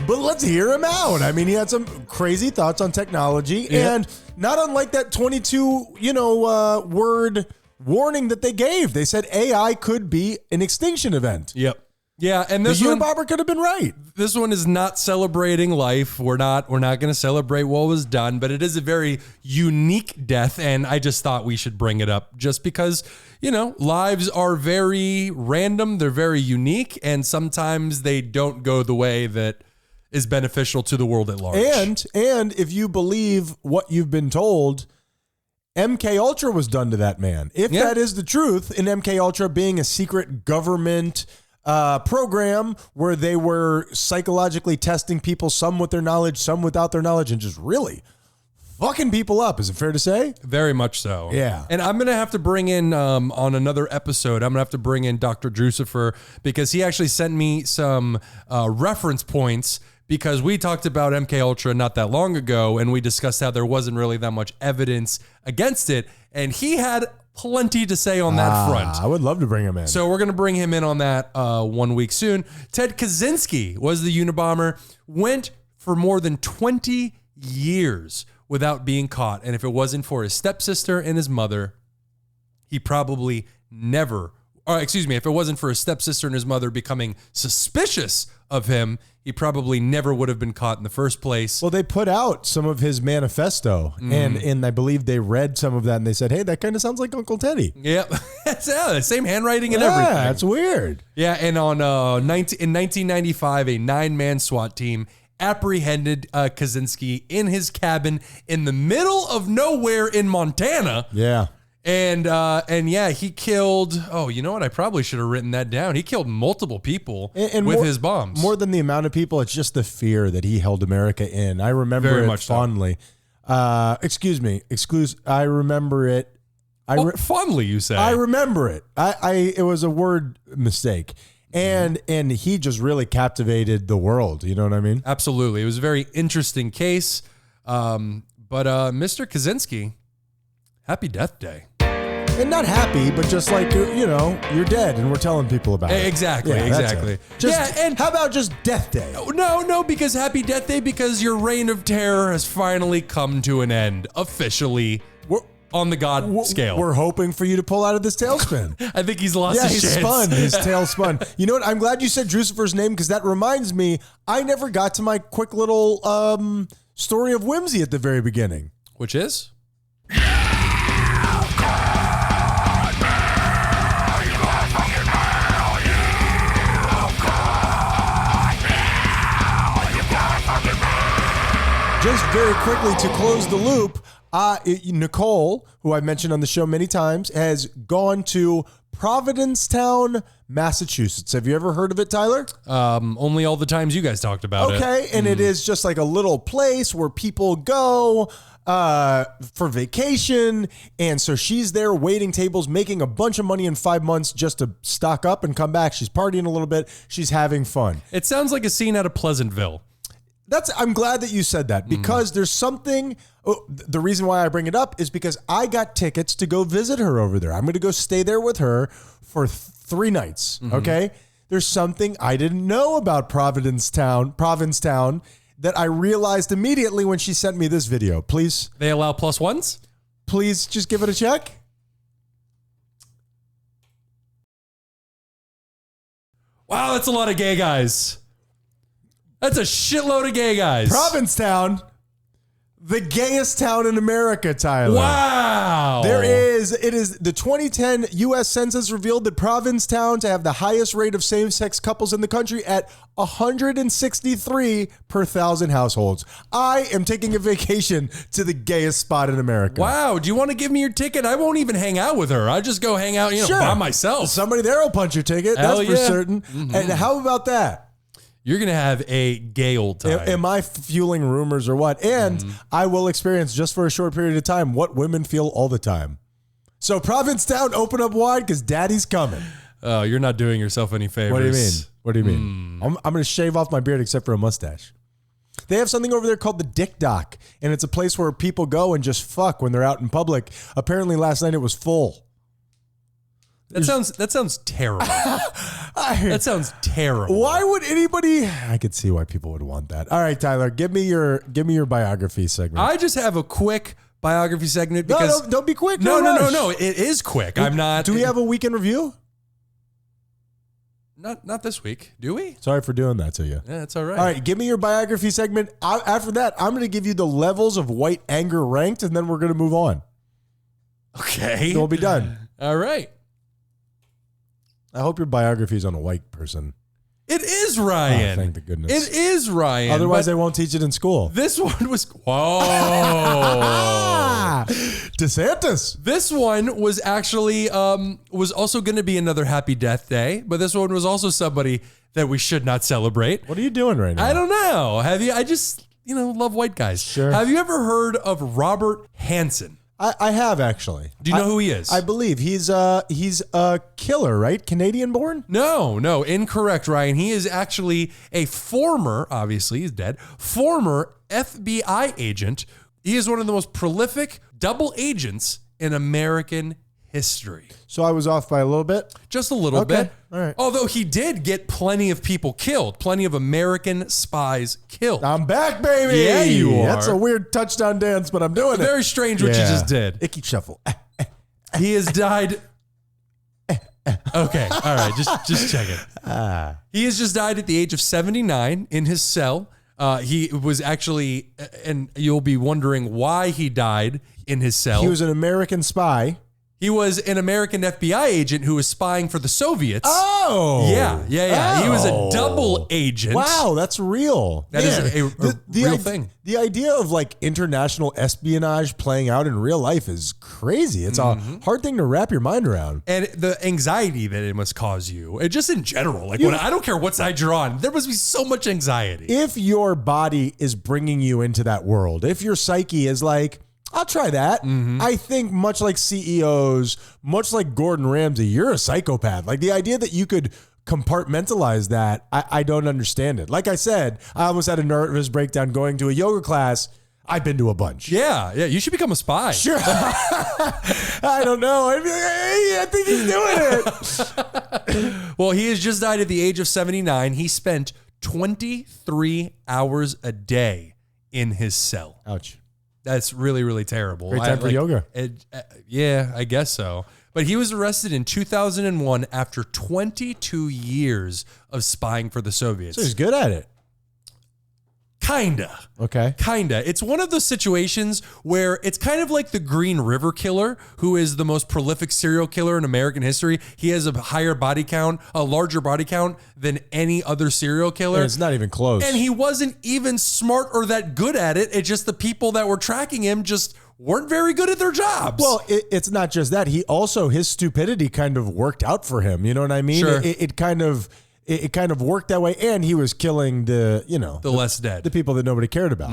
But let's hear him out. I mean, he had some crazy thoughts on technology, and not unlike that 22, word warning that they gave. They said AI could be an extinction event. Yep. Yeah, and this the one, Unabomber could have been right. This one is not celebrating life. We're not going to celebrate what was done, but it is a very unique death, and I just thought we should bring it up just because, lives are very random, they're very unique, and sometimes they don't go the way that is beneficial to the world at large. And if you believe what you've been told, MK Ultra was done to that man. If that is the truth, in MK Ultra being a secret government program where they were psychologically testing people, some with their knowledge, some without their knowledge, and just really fucking people up. Is it fair to say? Very much so. Yeah. And I'm going to have to bring in, on another episode, I'm going to have to bring in Dr. Drucifer because he actually sent me some reference points because we talked about MK Ultra not that long ago and we discussed how there wasn't really that much evidence against it. And he had plenty to say on that front. I would love to bring him in. So we're going to bring him in on that 1 week soon. Ted Kaczynski was the Unabomber, went for more than 20 years without being caught. And if it wasn't for his stepsister and his mother, he probably never, if it wasn't for his stepsister and his mother becoming suspicious of him, he probably never would have been caught in the first place. Well, they put out some of his manifesto, and I believe they read some of that, and they said, hey, that kind of sounds like Uncle Teddy. Yep. The same handwriting and everything. Yeah, that's weird. Yeah, and in 1995, a 9-man SWAT team apprehended Kaczynski in his cabin in the middle of nowhere in Montana. Yeah. And yeah, he killed, you know what? I probably should have written that down. He killed multiple people with more, his bombs. More than the amount of people, it's just the fear that he held America in. I remember Very it much so. fondly. I remember it. Fondly, you say? I remember it. It was a word mistake. And he just really captivated the world. You know what I mean? Absolutely. It was a very interesting case. But Mr. Kaczynski, happy death day. And not happy, but just like, you're dead and we're telling people about it. Exactly, Yeah, that's exactly. it. And how about just death day? No, because happy death day, because your reign of terror has finally come to an end, officially, on the God scale. We're hoping for you to pull out of this tailspin. I think he's lost his he's chance. spun. His tail spun. You know what? I'm glad you said Drucifer's name because that reminds me, I never got to my quick little story of whimsy at the very beginning. Which is? Just very quickly to close the loop, Nicole, who I've mentioned on the show many times, has gone to Provincetown, Massachusetts. Have you ever heard of it, Tyler? Only all the times you guys talked about it. Okay, and it is just like a little place where people go for vacation, and so she's there waiting tables, making a bunch of money in 5 months just to stock up and come back. She's partying a little bit. She's having fun. It sounds like a scene out of Pleasantville. I'm glad that you said that because there's something. The reason why I bring it up is because I got tickets to go visit her over there. I'm going to go stay there with her for 3 nights. Okay. There's something I didn't know about Provincetown that I realized immediately when she sent me this video. Please. They allow +1s? Please just give it a check. Wow, that's a lot of gay guys. That's a shitload of gay guys. Provincetown, the gayest town in America, Tyler. Wow. It is the 2010 U.S. Census revealed that Provincetown to have the highest rate of same-sex couples in the country at 163 per 1,000 households. I am taking a vacation to the gayest spot in America. Wow. Do you want to give me your ticket? I won't even hang out with her. I just go hang out, by myself. Somebody there will punch your ticket. Hell that's for yeah. certain. And how about that? You're going to have a gay old time. Am I fueling rumors or what? And I will experience just for a short period of time what women feel all the time. So Provincetown, open up wide because daddy's coming. Oh, you're not doing yourself any favors. What do you mean? I'm going to shave off my beard except for a mustache. They have something over there called the Dic-Doc, and it's a place where people go and just fuck when they're out in public. Apparently last night it was full. That sounds terrible. That sounds terrible. Why would anybody? I could see why people would want that. All right, Tyler, give me your biography segment. I just have a quick biography segment because don't be quick. No. It is quick. I'm not. Do we have a weekend review? Not this week, do we? Sorry for doing that to you. Yeah, that's all right. All right, give me your biography segment. After that, I'm going to give you the levels of white anger ranked, and then we're going to move on. Okay. We'll be done. All right. I hope your biography is on a white person. It is Ryan. Oh, thank the goodness. It is Ryan. Otherwise, they won't teach it in school. This one was... Whoa. DeSantis. This one was actually... was also going to be another happy death day, but this one was also somebody that we should not celebrate. What are you doing right now? I don't know. Have you... I just... love white guys. Sure. Have you ever heard of Robert Hansen? I have actually. Do you know who he is? I believe he's a killer, right? Canadian born? No, incorrect, Ryan. He is actually a former, obviously he's dead, former FBI agent. He is one of the most prolific double agents in American history. So I was off by a little bit? Just a little bit. All right. Although he did get plenty of people killed, plenty of American spies killed. I'm back, baby. Yeah, you are. That's a weird touchdown dance, but I'm doing it. Very strange what you just did. Icky shuffle. He has died. Okay, all right, just check it. He has just died at the age of 79 in his cell. He was actually, and you'll be wondering why he died in his cell. He was an American spy. He was an American FBI agent who was spying for the Soviets. Oh. Yeah. Oh. He was a double agent. Wow, that's real. That is a real thing. The idea of like international espionage playing out in real life is crazy. It's a hard thing to wrap your mind around. And the anxiety that it must cause you, just in general, like when I don't care what side you're on, there must be so much anxiety. If your body is bringing you into that world, if your psyche is like, I'll try that. I think much like CEOs, much like Gordon Ramsay, you're a psychopath. Like the idea that you could compartmentalize that, I don't understand it. Like I said, I almost had a nervous breakdown going to a yoga class. I've been to a bunch. Yeah, you should become a spy. Sure. I don't know. I'd be like, hey, I think he's doing it. Well, he has just died at the age of 79. He spent 23 hours a day in his cell. Ouch. That's really, really terrible. Great time for yoga. Yeah, I guess so. But he was arrested in 2001 after 22 years of spying for the Soviets. So he's good at it. Kinda. Okay. Kinda. It's one of those situations where it's kind of like the Green River Killer, who is the most prolific serial killer in American history. He has a higher body count, a larger body count than any other serial killer. And it's not even close. And he wasn't even smart or that good at it. It's just the people that were tracking him just weren't very good at their jobs. Well, it's not just that. He also, his stupidity kind of worked out for him. You know what I mean? Sure. It kind of worked that way, and he was killing the less dead. the people that nobody cared about.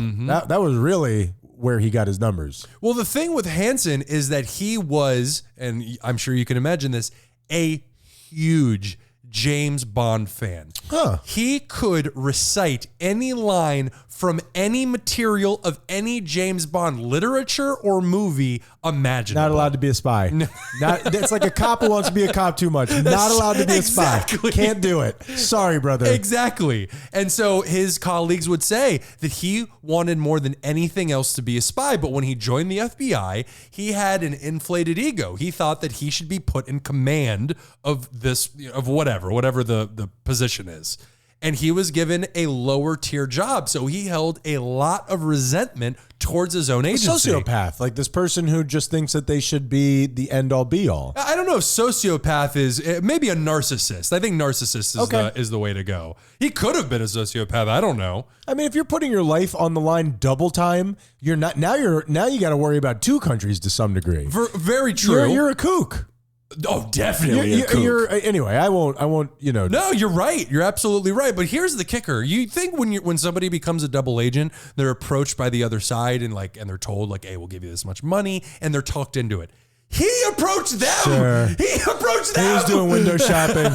That was really where he got his numbers. Well, the thing with Hansen is that he was, and I'm sure you can imagine this, a huge James Bond fan. Huh. He could recite any line from any material of any James Bond literature or movie imaginable. Not allowed to be a spy. It's like a cop who wants to be a cop too much. Not allowed to be a spy. Exactly. Can't do it. Sorry, brother. Exactly. And so his colleagues would say that he wanted more than anything else to be a spy. But when he joined the FBI, he had an inflated ego. He thought that he should be put in command of this, of whatever the position is. And he was given a lower tier job. So he held a lot of resentment towards his own agency. Sociopath, like this person who just thinks that they should be the end all be all. I don't know if sociopath is maybe a narcissist. I think narcissist is the way to go. He could have been a sociopath. I don't know. I mean, if you're putting your life on the line double time, you're not now you got to worry about two countries to some degree. Very true. You're a kook. Oh, definitely a kook. Anyway, I won't. No, you're right. You're absolutely right. But here's the kicker. You think when somebody becomes a double agent, they're approached by the other side and they're told like, hey, we'll give you this much money, and they're talked into it. He approached them. Sure. He approached them. He was doing window shopping.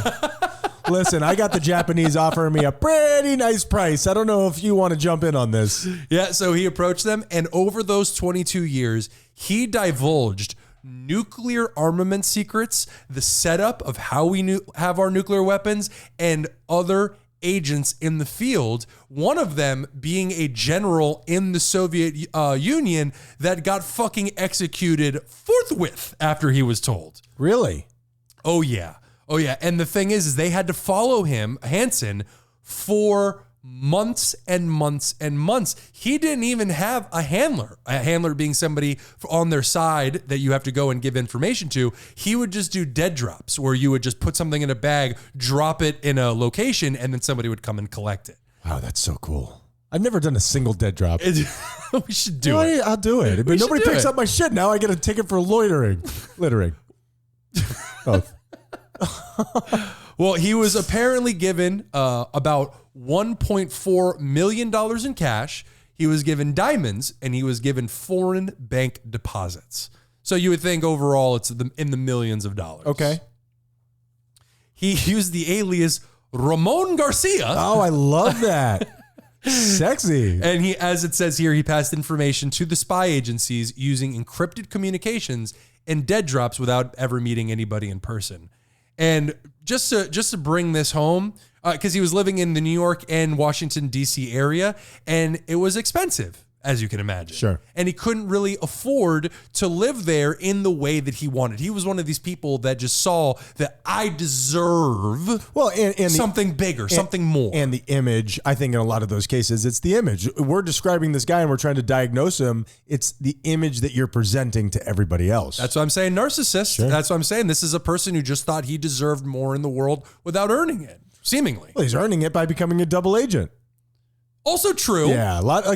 Listen, I got the Japanese offering me a pretty nice price. I don't know if you want to jump in on this. Yeah, so he approached them, and over those 22 years, he divulged nuclear armament secrets, the setup of how we have our nuclear weapons, and other agents in the field. One of them being a general in the Soviet Union that got fucking executed forthwith after he was told. Really? Oh yeah. And the thing is they had to follow him, Hansen, for months and months and months. He didn't even have a handler being somebody on their side that you have to go and give information to. He would just do dead drops where you would just put something in a bag, drop it in a location, and then somebody would come and collect it. Wow, that's so cool. I've never done a single dead drop. We should do it. I'll do it. But nobody picks up my shit. Now I get a ticket for loitering. Littering. Both. Well, he was apparently given about $1.4 million in cash. he was given diamonds, and he was given foreign bank deposits. So you would think overall it's in the millions of dollars. Okay. He used the alias Ramon Garcia. Oh, I love that. Sexy. And he, as it says here, he passed information to the spy agencies using encrypted communications and dead drops without ever meeting anybody in person. And just to bring this home, because he was living in the New York and Washington, D.C. area, and it was expensive, as you can imagine. Sure. And he couldn't really afford to live there in the way that he wanted. He was one of these people that just saw that I deserve and something bigger, something more. And the image, I think in a lot of those cases, it's the image. We're describing this guy and we're trying to diagnose him. It's the image that you're presenting to everybody else. That's what I'm saying. Narcissist. Sure. That's what I'm saying. This is a person who just thought he deserved more in the world without earning it, seemingly. Well, he's earning it by becoming a double agent. Also true. Yeah, a lot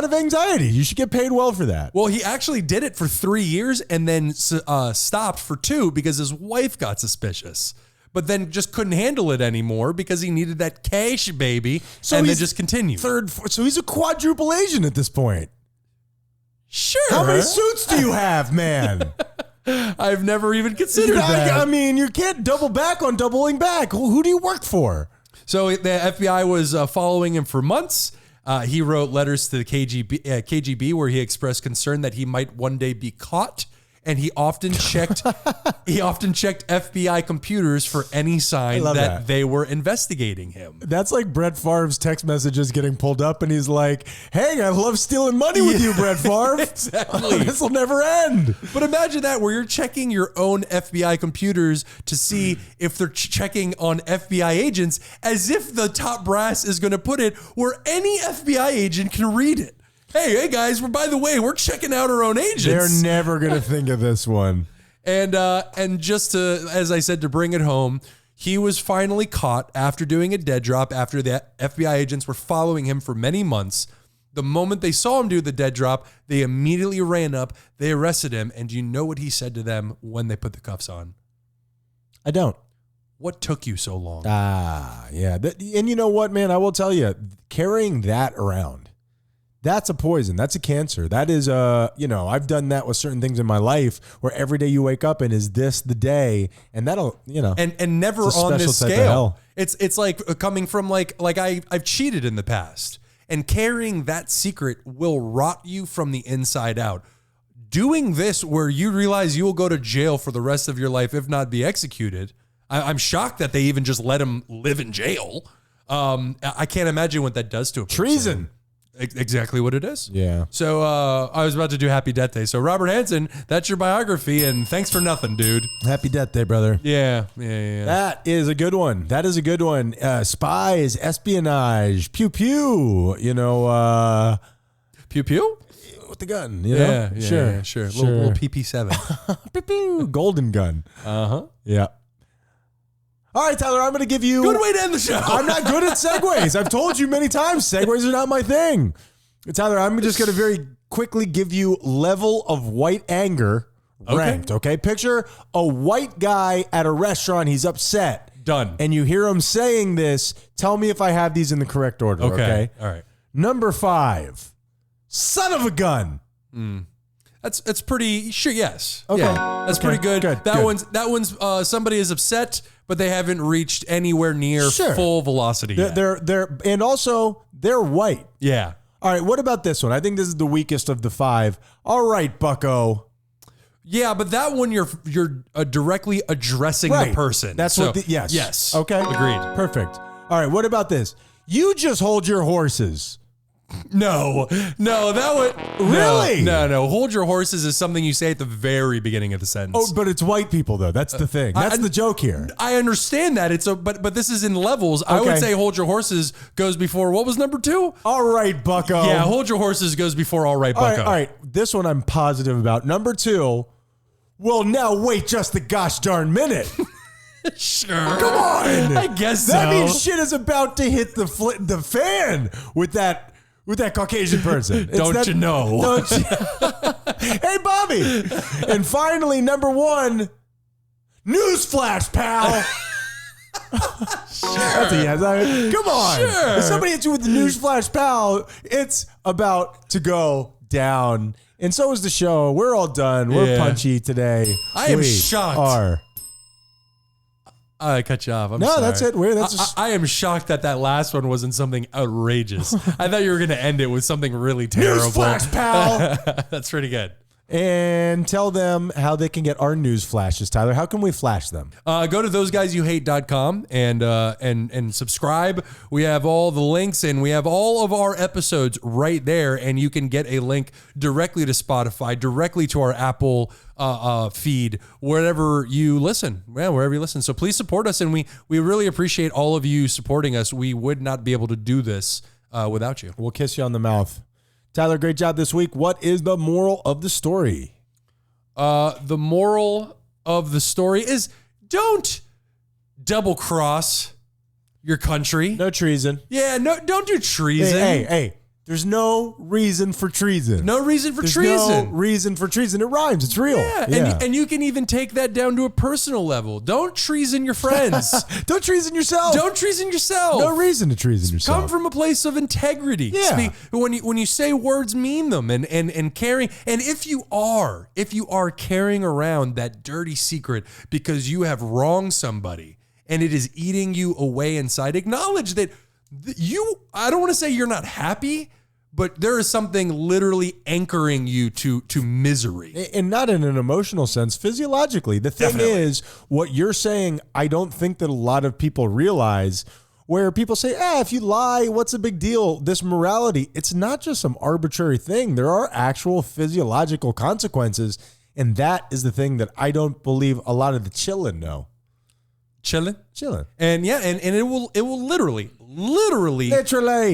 of anxiety. You should get paid well for that. Well, he actually did it for 3 years and then stopped for 2 because his wife got suspicious. But then just couldn't handle it anymore because he needed that cash, baby. So and then just continued. So he's a quadruple agent at this point. Sure. How many suits do you have, man? I've never even considered that. I mean, you can't double back on doubling back. Who do you work for? So the FBI was following him for months. He wrote letters to the KGB where he expressed concern that he might one day be caught. And he often checked FBI computers for any sign that they were investigating him. That's like Brett Favre's text messages getting pulled up, and he's like, "Hey, I love stealing money with you, Brett Favre. Exactly. This will never end." But imagine that, where you're checking your own FBI computers to see if they're checking on FBI agents, as if the top brass is going to put it where any FBI agent can read it. Hey guys, by the way, we're checking out our own agents. They're never going to think of this one. And just to, as I said, to bring it home, he was finally caught after doing a dead drop after the FBI agents were following him for many months. The moment they saw him do the dead drop, they immediately ran up, they arrested him, and do you know what he said to them when they put the cuffs on? I don't. What took you so long? Yeah. And you know what, man? I will tell you, carrying that around, that's a poison. That's a cancer. That is I've done that with certain things in my life where every day you wake up and is this the day? And that'll, and never on this scale. It's like coming from like I've cheated in the past, and carrying that secret will rot you from the inside out. Doing this where you realize you will go to jail for the rest of your life, if not be executed. I'm shocked that they even just let him live in jail. I can't imagine what that does to a person. Treason. Exactly what it is. Yeah. So I was about to do Happy Death Day. So Robert Hansen, that's your biography, and thanks for nothing, dude. Happy Death Day, brother. Yeah. That is a good one. Spies, espionage, pew pew. Pew pew with the gun. Sure. Little PP7. Pew pew. Golden gun. Yeah. All right, Tyler, I'm going to give you... Good way to end the show. I'm not good at segues. I've told you many times, segues are not my thing. Tyler, I'm just going to very quickly give you level of white anger ranked, okay? Picture a white guy at a restaurant. He's upset. Done. And you hear him saying this. Tell me if I have these in the correct order, okay? All right. Number 5, son of a gun. That's pretty sure. Yes. Okay. Yeah, that's pretty good. That one's somebody is upset, but they haven't reached anywhere near full velocity yet. And also they're white. Yeah. All right. What about this one? I think this is the weakest of the 5. All right, Bucko. Yeah, but that one you're directly addressing the person. That's yes. Yes. Okay. Agreed. Perfect. All right. What about this? You just hold your horses. No, that would really no. Hold your horses is something you say at the very beginning of the sentence. Oh, but it's white people though. That's the thing. That's the joke here. I understand that but this is in levels. Okay. I would say hold your horses goes before. What was number 2? All right, Bucko. Yeah, hold your horses goes before all right, Bucko. All right. This one I'm positive about. Number 2. Well, now wait just a gosh darn minute. Sure. Come on. I guess that means shit is about to hit the fan with that Caucasian person. Don't you know? Don't you? Hey, Bobby. And finally, number 1, newsflash, pal. Sure. That's a yes. Come on. Sure. If somebody hits you with the newsflash, pal, it's about to go down. And so is the show. We're all done. We're punchy today. I am We shocked. Are. I cut you off. I'm No, sorry. that's it. That's just, I am shocked that last one wasn't something outrageous. I thought you were going to end it with something really terrible. Newsflash, pal. That's pretty good. And tell them how they can get our news flashes, Tyler. How can we flash them? Go to THOSEGUYSYOUHATE.com and subscribe. We have all the links and we have all of our episodes right there. And you can get a link directly to Spotify, directly to our Apple feed, wherever you listen. Yeah, wherever you listen. So please support us. And we really appreciate all of you supporting us. We would not be able to do this without you. We'll kiss you on the mouth. Tyler, great job this week. What is the moral of the story? The moral of the story is don't double cross your country. No treason. Yeah, no, don't do treason. Hey. There's no reason for treason. No reason for There's treason. no reason for treason. It rhymes. It's real. Yeah. And you can even take that down to a personal level. Don't treason your friends. Don't treason yourself. Don't treason yourself. No reason to treason yourself. Come from a place of integrity. Yeah. When you say words, mean them and caring. And if you are carrying around that dirty secret because you have wronged somebody and it is eating you away inside, acknowledge that I don't want to say you're not happy, but there is something literally anchoring you to misery. And not in an emotional sense, physiologically. The thing Definitely. is, what you're saying, I don't think that a lot of people realize, where people say, if you lie, what's the big deal? This morality, it's not just some arbitrary thing. There are actual physiological consequences. And that is the thing that I don't believe a lot of the chillin' know. Chilling. And And it will literally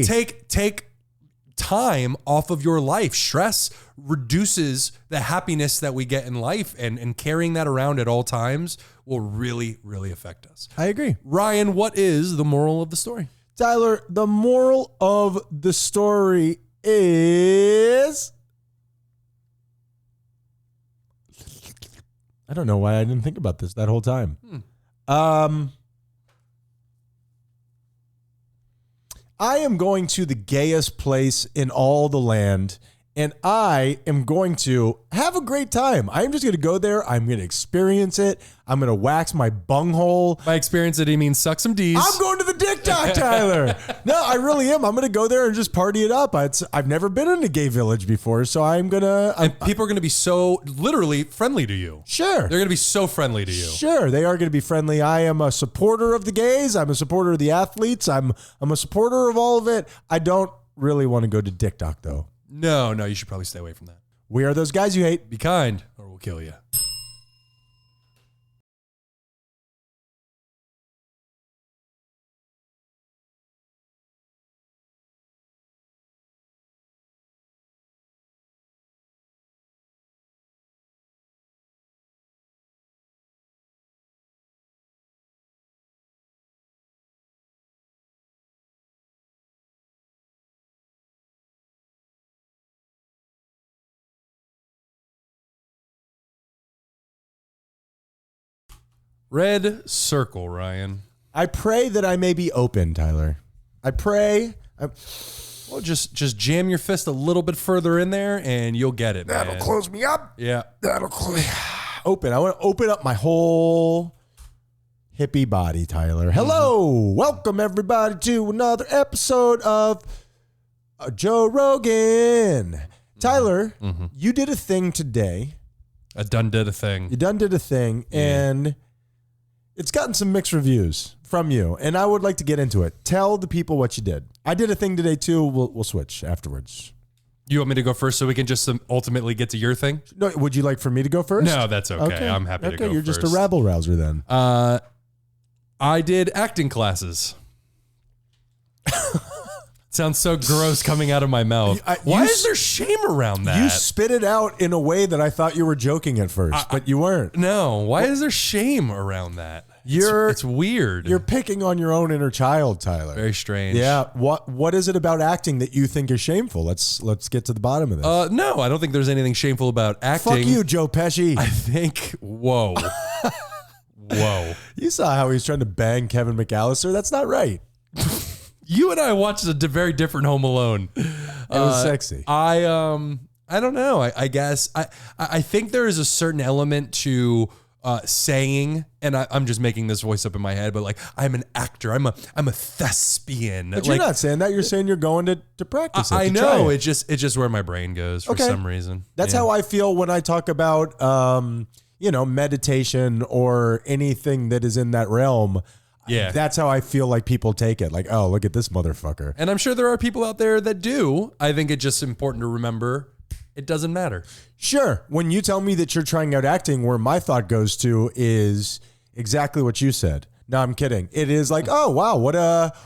take time off of your life. Stress reduces the happiness that we get in life, and carrying that around at all times will really, really affect us. I agree. Ryan, what is the moral of the story? Tyler, the moral of the story is... I don't know why I didn't think about this that whole time. I am going to the gayest place in all the land, and I am going to have a great time. I'm just going to go there. I'm going to experience it. I'm going to wax my bunghole. By experience, it means suck some D's. I'm going to the Dic-Doc, Tyler. No, I really am. I'm going to go there and just party it up. I've never been in a gay village before, so I'm going to... And people are going to be so literally friendly to you. Sure. They're going to be so friendly to you. Sure, they are going to be friendly. I am a supporter of the gays. I'm a supporter of the athletes. I'm a supporter of all of it. I don't really want to go to Dic-Doc, though. No, you should probably stay away from that. We are those guys you hate. Be kind, or we'll kill you. Red circle, Ryan. I pray that I may be open, Tyler. I pray. Well, just jam your fist a little bit further in there, and you'll get it, man. That'll close me up. Yeah. That'll close. Open. I want to open up my whole hippie body, Tyler. Hello. Welcome, everybody, to another episode of Joe Rogan. Tyler, you did a thing today. I done did a thing. You done did a thing, and it's gotten some mixed reviews from you, and I would like to get into it. Tell the people what you did. I did a thing today, too. We'll switch afterwards. You want me to go first so we can just ultimately get to your thing? No, would you like for me to go first? No, that's okay. I'm happy to go you're first. just a rabble rouser then. I did acting classes. Sounds so gross coming out of my mouth. Why is there shame around that? You spit it out in a way that I thought you were joking at first, but you weren't. No. Why is there shame around that? It's weird. You're picking on your own inner child, Tyler. Very strange. Yeah. What is it about acting that you think is shameful? Let's get to the bottom of this. No, I don't think there's anything shameful about acting. Fuck you, Joe Pesci. I think, whoa. You saw how he was trying to bang Kevin McAllister. That's not right. You and I watched a very different Home Alone. It was sexy. I don't know. I guess I think there is a certain element to saying, and I'm just making this voice up in my head, but like, I'm an actor. I'm a thespian. But like, you're not saying that. You're saying you're going to practice it. I to know. try it. It's just where my brain goes for some reason. That's how I feel when I talk about, meditation or anything that is in that realm. Yeah. That's how I feel like people take it. Like, oh, look at this motherfucker. And I'm sure there are people out there that do. I think it's just important to remember it doesn't matter. Sure. When you tell me that you're trying out acting, where my thought goes to is exactly what you said. No, I'm kidding. It is like, oh, wow,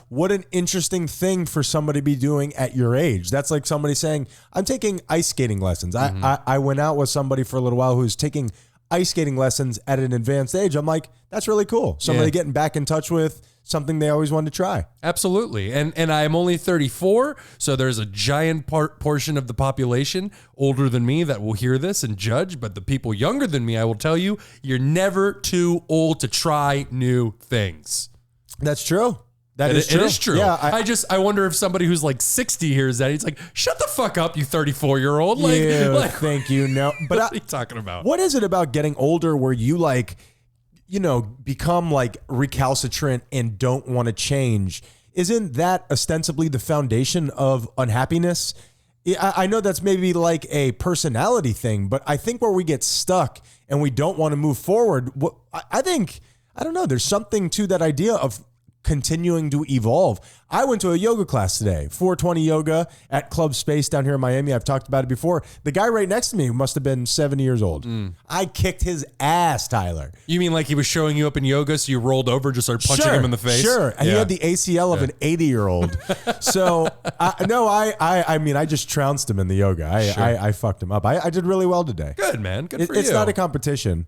what an interesting thing for somebody to be doing at your age. That's like somebody saying, I'm taking ice skating lessons. I went out with somebody for a little while who's taking ice skating lessons at an advanced age. I'm like, that's really cool. Somebody getting back in touch with something they always wanted to try. Absolutely. And I'm only 34, so there's a giant portion of the population older than me that will hear this and judge, but the people younger than me, I will tell you, you're never too old to try new things. That's true. That is true. It is true. Yeah, I wonder if somebody who's like 60 hears that. He's like, shut the fuck up, you 34-year-old. Like, thank you. No, but what are you talking about? What is it about getting older where you become like recalcitrant and don't want to change? Isn't that ostensibly the foundation of unhappiness? I know that's maybe like a personality thing, but I think where we get stuck and we don't want to move forward, I don't know, there's something to that idea of continuing to evolve. I went to a yoga class today, 420 yoga at Club Space down here in Miami. I've talked about it before. The guy right next to me must have been 70 years old. I kicked his ass, Tyler. You mean like he was showing you up in yoga, so you rolled over, just started punching him in the face? Sure. And he had the ACL of an 80-year-old. So, I just trounced him in the yoga. I fucked him up. I did really well today. Good, man. Good for you. It's not a competition.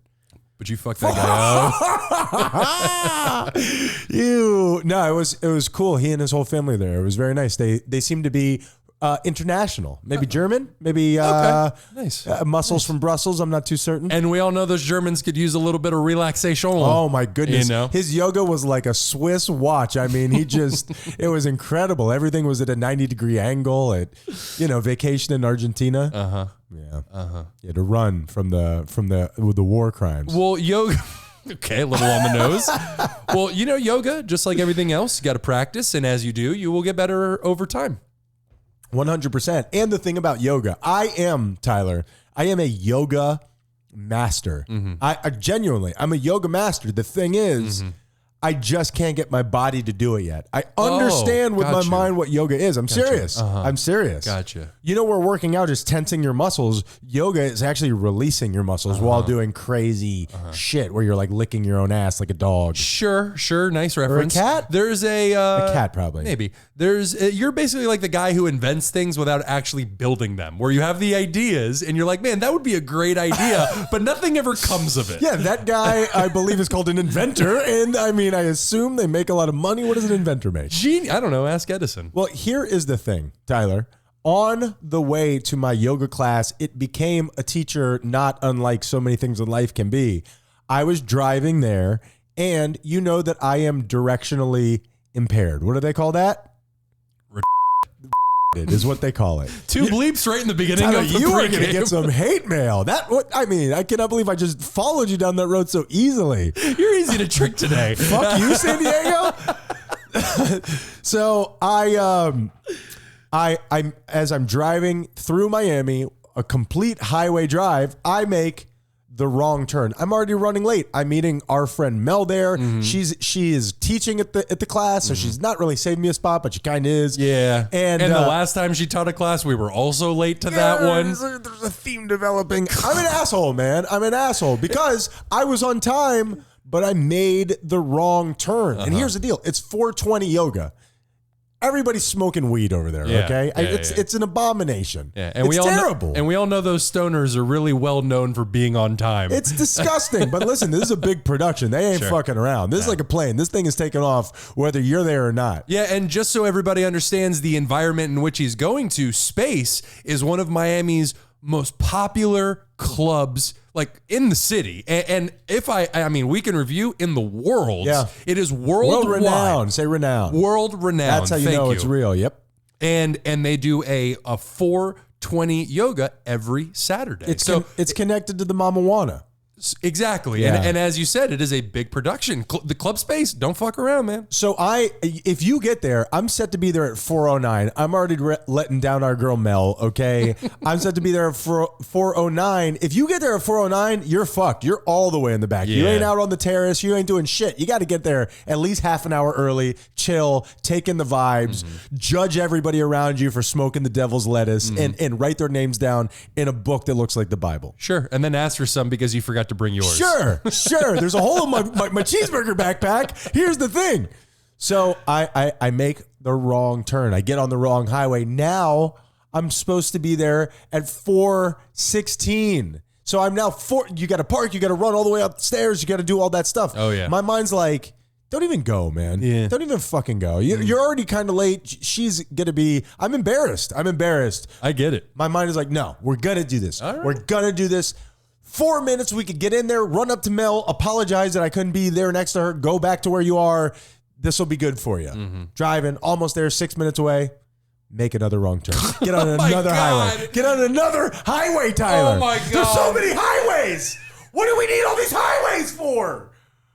But you fucked that guy up. No, it was cool. He and his whole family there. It was very nice. They seem to be international, maybe German, maybe nice. Muscles from Brussels. I'm not too certain. And we all know those Germans could use a little bit of relaxation. Oh my goodness! You know? His yoga was like a Swiss watch. I mean, it was incredible. Everything was at a 90-degree angle. At vacation in Argentina. Yeah. You had to run from the war crimes. Well, yoga. Okay, a little on the nose. Well, yoga, just like everything else, you got to practice, and as you do, you will get better over time. 100%. And the thing about yoga, Tyler, I am a yoga master. I genuinely, I'm a yoga master. The thing is, I just can't get my body to do it yet. I understand with my mind what yoga is. I'm serious. I'm serious. Gotcha. Where working out is tensing your muscles. Yoga is actually releasing your muscles while doing crazy shit where you're like licking your own ass like a dog. Sure. Nice reference. Or a cat? There's a cat probably. Maybe. You're basically like the guy who invents things without actually building them, where you have the ideas and you're like, man, that would be a great idea, but nothing ever comes of it. Yeah, that guy I believe is called an inventor, and I assume they make a lot of money. What does an inventor make? I don't know. Ask Edison. Well, here is the thing, Tyler. On the way to my yoga class, it became a teacher not unlike so many things in life can be. I was driving there, and you know that I am directionally impaired. What do they call that? Is what they call it. Two bleeps right in the beginning. Tyler, of the you are going to pregame. get some hate mail. I cannot believe I just followed you down that road so easily. You're easy to trick today. Fuck you, San Diego. So I'm as I'm driving through Miami, a complete highway drive, I make the wrong turn. I'm already running late. I'm meeting our friend Mel there. She is teaching at the class, so she's not really saving me a spot, but she kind of is. Yeah. And the last time she taught a class, we were also late to that one. There's a theme developing. I'm an asshole, man. I'm an asshole because I was on time, but I made the wrong turn. And here's the deal. It's 420 yoga. Everybody's smoking weed over there, okay? It's an abomination. Yeah, and it's terrible. And we all know those stoners are really well known for being on time. It's disgusting. But listen, this is a big production. They ain't fucking around. This is like a plane. This thing is taking off whether you're there or not. Yeah, and just so everybody understands the environment in which he's going to, Space is one of Miami's most popular clubs, like in the city. And if I mean, we can review in the world. Yeah. It is worldwide. World renowned. Say renowned. World renowned. That's how you know it's real. Yep. and they do a 420 yoga every Saturday. It's connected to the Mama Wana. Exactly. Yeah. And as you said, it is a big production. The club space, don't fuck around, man. So if you get there, I'm set to be there at 4:09. I'm already letting down our girl Mel, okay? I'm set to be there at 4:09. If you get there at 4:09, you're fucked. You're all the way in the back. You Yeah. ain't out on the terrace. You ain't doing shit. You got to get there at least half an hour early, chill, take in the vibes, judge everybody around you for smoking the devil's lettuce, and write their names down in a book that looks like the Bible. Sure. And then ask for some because you forgot to bring yours. Sure. There's a hole in my cheeseburger backpack. Here's the thing. So I make the wrong turn. I get on the wrong highway. Now I'm supposed to be there at 4:16. So I'm now you got to park. You got to run all the way upstairs. You got to do all that stuff. Oh, yeah. My mind's like, don't even go, man. Yeah. Don't even fucking go. You're already kind of late. She's going to be, I'm embarrassed. I get it. My mind is like, no, we're going to do this. All right. We're going to do this. 4 minutes, we could get in there, run up to Mel, apologize that I couldn't be there next to her, go back to where you are. This will be good for you. Driving, almost there, 6 minutes away. Make another wrong turn. Get on another highway. Get on another highway, Tyler. Oh, my God. There's so many highways. What do we need all these highways for?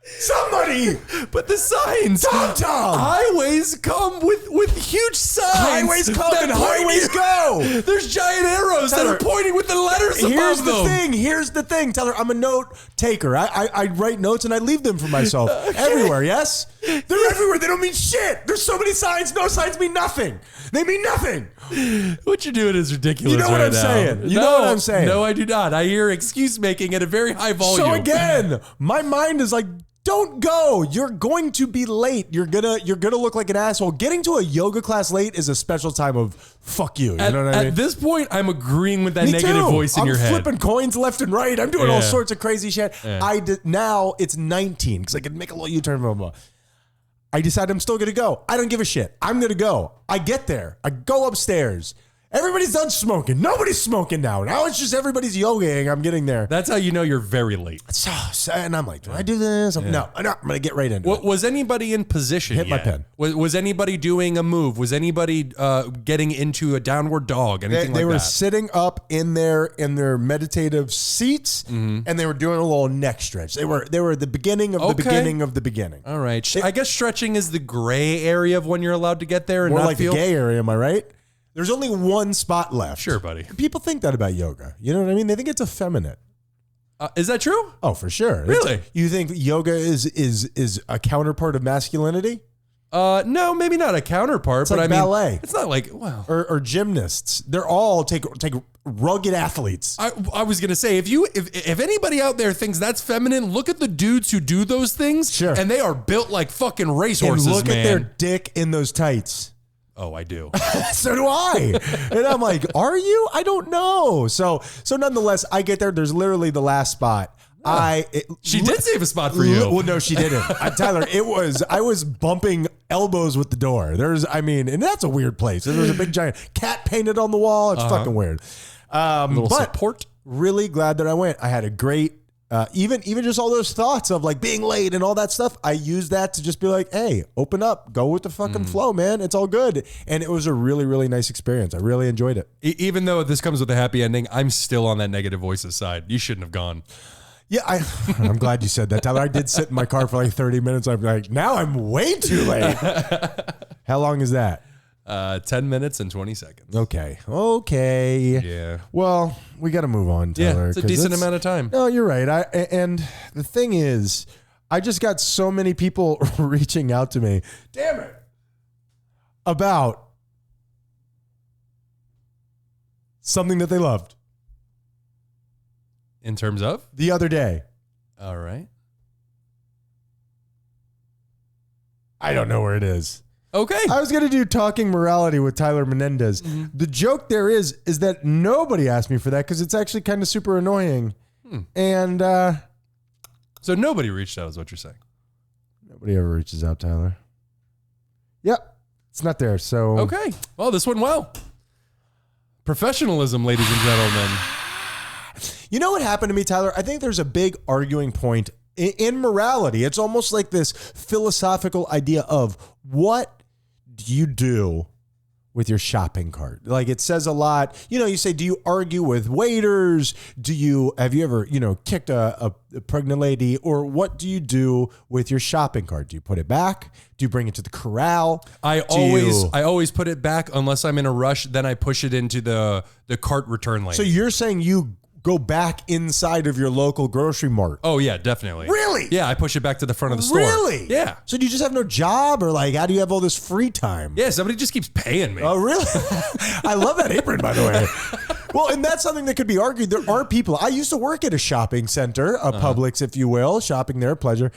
Somebody. But the signs. Tom. Highways come with huge signs. Highways come that and point highways you- go. There's giant arrows that Tyler, are pointing with the letters Here's above the them. thing. Here's the thing, Tyler. I'm a note taker. I write notes and I leave them for myself everywhere. Yes, they're everywhere. They don't mean shit. There's so many signs. No signs mean nothing. They mean nothing. What you're doing is ridiculous. You know what right I'm now. saying. You know what I'm saying. No, I do not. I hear excuse making at a very high volume. So again, my mind is like, don't go. You're going to be late. You're gonna look like an asshole. Getting to a yoga class late is a special time of fuck you. You know what I mean? At this point, I'm agreeing with that Me negative too. voice in your head. I'm flipping coins left and right. I'm doing all Yeah. sorts of crazy shit. Yeah. Now it's 19 because I can make a little U-turn. Blah, blah, blah. I decide I'm still going to go. I don't give a shit. I'm going to go. I get there. I go upstairs. Everybody's done smoking. Nobody's smoking now. Now it's just everybody's yogaing. I'm getting there. That's how you know you're very late. And I'm like, do I do this? No, I'm going to get right into it. Was anybody in position Hit my yet? pen. Was anybody doing a move? Was anybody getting into a downward dog? Anything They like were that? sitting up in their meditative seats, and they were doing a little neck stretch. They were at the beginning of the beginning of the beginning. All right. I guess stretching is the gray area of when you're allowed to get there and More not like feel. the gay area, am I right? There's only one spot left. Sure, buddy. People think that about yoga. You know what I mean? They think it's effeminate. Is that true? Oh, for sure. Really? You think yoga is a counterpart of masculinity? No, maybe not a counterpart, but like I mean, ballet. it's not like wow. Or gymnasts? They're all take rugged athletes. I was gonna say if anybody out there thinks that's feminine, look at the dudes who do those things. Sure. And they are built like fucking And racehorses, look man. at their dick in those tights. Oh, I do. So do I. And I'm like, are you? I don't know. So nonetheless, I get there. There's literally the last spot. She did save a spot for you. Well, no, she didn't. Tyler, I was bumping elbows with the door. And that's a weird place. There's a big giant cat painted on the wall. It's fucking weird. Little But support. really glad that I went. I had a great, even just all those thoughts of like being late and all that stuff. I used that to just be like, hey, open up, go with the fucking flow, man. It's all good. And it was a really, really nice experience. I really enjoyed it. Even though this comes with a happy ending, I'm still on that negative voices side. You shouldn't have gone. Yeah, I'm glad you said that, Tyler. I did sit in my car for like 30 minutes. I'm like, now I'm way too late. How long is that? 10 minutes and 20 seconds. Okay. Yeah. Well, we got to move on, Tyler. Yeah, it's a 'cause decent amount of time. No, you're right. And the thing is, I just got so many people reaching out to me. Damn it. About something that they loved In terms of? the other day. All right. I don't know where it is. Okay. I was going to do Talking Morality with Tyler Menendez. The joke there is that nobody asked me for that because it's actually kind of super annoying. And So nobody reached out is what you're saying. nobody ever reaches out, Tyler. Yep. It's not there. So Okay. Well, this went well. Professionalism, ladies and gentlemen. You know what happened to me, Tyler? I think there's a big arguing point in morality. It's almost like this philosophical idea of what do you do with your shopping cart? Like, it says a lot. You know, you say, do you argue with waiters? Have you ever, kicked a pregnant lady? Or what do you do with your shopping cart? Do you put it back? Do you bring it to the corral? I always put it back unless I'm in a rush. Then I push it into the cart return lane. So you're saying you go back inside of your local grocery mart? Oh yeah, definitely. Really? Yeah, I push it back to the front of the store. Really? Yeah. So do you just have no job, or like, how do you have all this free time? Yeah, somebody just keeps paying me. Oh, really? I love that apron, by the way. Well, and that's something that could be argued. There are people. I used to work at a shopping center, a Publix, if you will, shopping there, pleasure.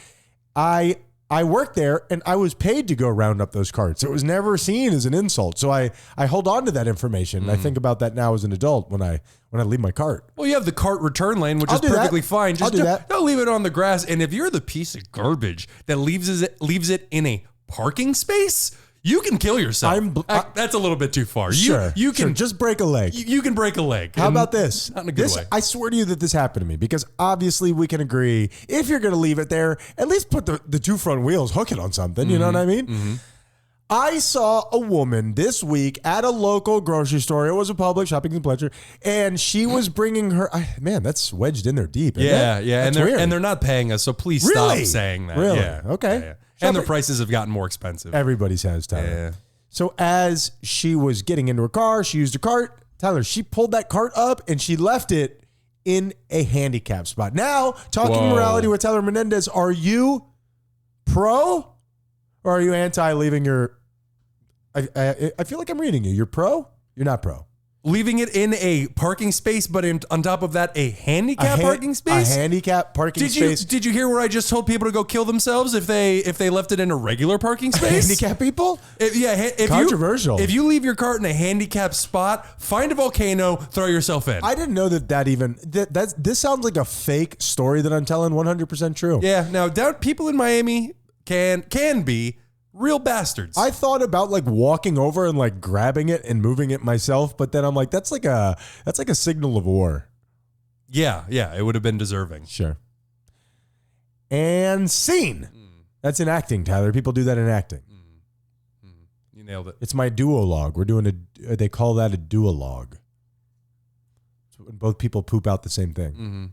I worked there, and I was paid to go round up those carts. It was never seen as an insult. So I hold on to that information. And I think about that now as an adult when I leave my cart. Well, you have the cart return lane, which I'll is do that. perfectly fine. Just I'll do that. don't leave it on the grass. And if you're the piece of garbage that leaves it in a parking space, you can kill yourself. That's a little bit too far. You can just break a leg. You can break a leg. How about this? Not in a good way. I swear to you that this happened to me, because obviously we can agree, if you're going to leave it there, at least put the two front wheels, hook it on something. You know what I mean? Mm-hmm. I saw a woman this week at a local grocery store. It was a Publix, shopping in pleasure, and she was bringing her. Man, that's wedged in there deep. Yeah. That's weird. And they're not paying us, so please stop saying that. Really? Yeah. Okay. Yeah. And the prices have gotten more expensive. Everybody's has, Tyler. Yeah. So as she was getting into her car, she used her cart. Tyler, she pulled that cart up and she left it in a handicap spot. Now, talking morality with Tyler Menendez, are you pro or are you anti leaving your... I feel like I'm reading you. You're pro? You're not pro. Leaving it in a parking space, but on top of that, a handicap parking space? A handicap parking space. Did you hear where I just told people to go kill themselves if they left it in a regular parking space? Handicap people? Controversial. If you leave your cart in a handicap spot, find a volcano, throw yourself in. I didn't know this sounds like a fake story that I'm telling. 100% true. Yeah. Now, people in Miami can be real bastards. I thought about like walking over and like grabbing it and moving it myself, but then I'm like, that's like a signal of war. Yeah, it would have been deserving. Sure. And scene. That's in acting, Tyler. People do that in acting. You nailed it. It's my duologue. We're doing they call that a duologue. So when both people poop out the same thing.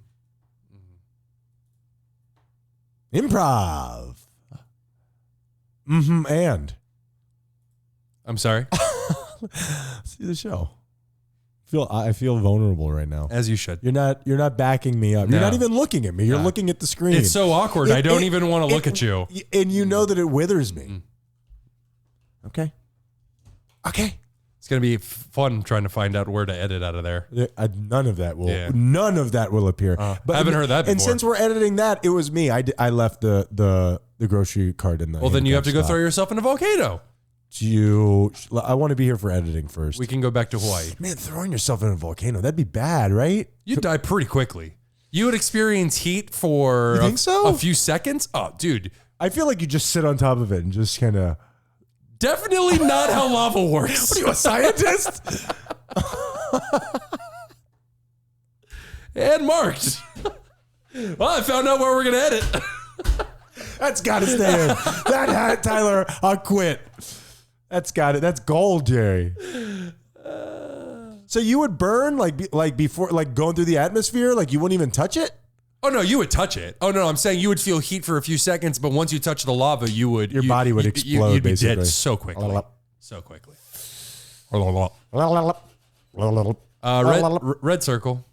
Improv. And I'm sorry. See the show. I feel vulnerable right now. As you should. You're not backing me up. No. You're not even looking at me. You're looking at the screen. It's so awkward. I don't even want to look at you. And you know that it withers me. Okay. It's going to be fun trying to find out where to edit out of there. None of that will appear. But I haven't heard that before. And since we're editing that, it was me. I left the grocery cart in the... Well, then you have to go throw yourself in a volcano. I want to be here for editing first. We can go back to Hawaii. Man, throwing yourself in a volcano, that'd be bad, right? You'd die pretty quickly. You would experience heat for You think so? a few seconds. Oh, dude. I feel like you just sit on top of it and just kind of... Definitely not how lava works. What are you, a scientist? And marked. Well, I found out where we're going to edit. That's got to stay in. That hat, Tyler, I'll quit. That's got it. That's gold, Jerry. So you would burn like before, like going through the atmosphere, like you wouldn't even touch it? Oh, no, you would touch it. Oh, no, I'm saying you would feel heat for a few seconds, but once you touch the lava, your body would explode, you'd be basically. dead So quickly. So quickly. Red circle.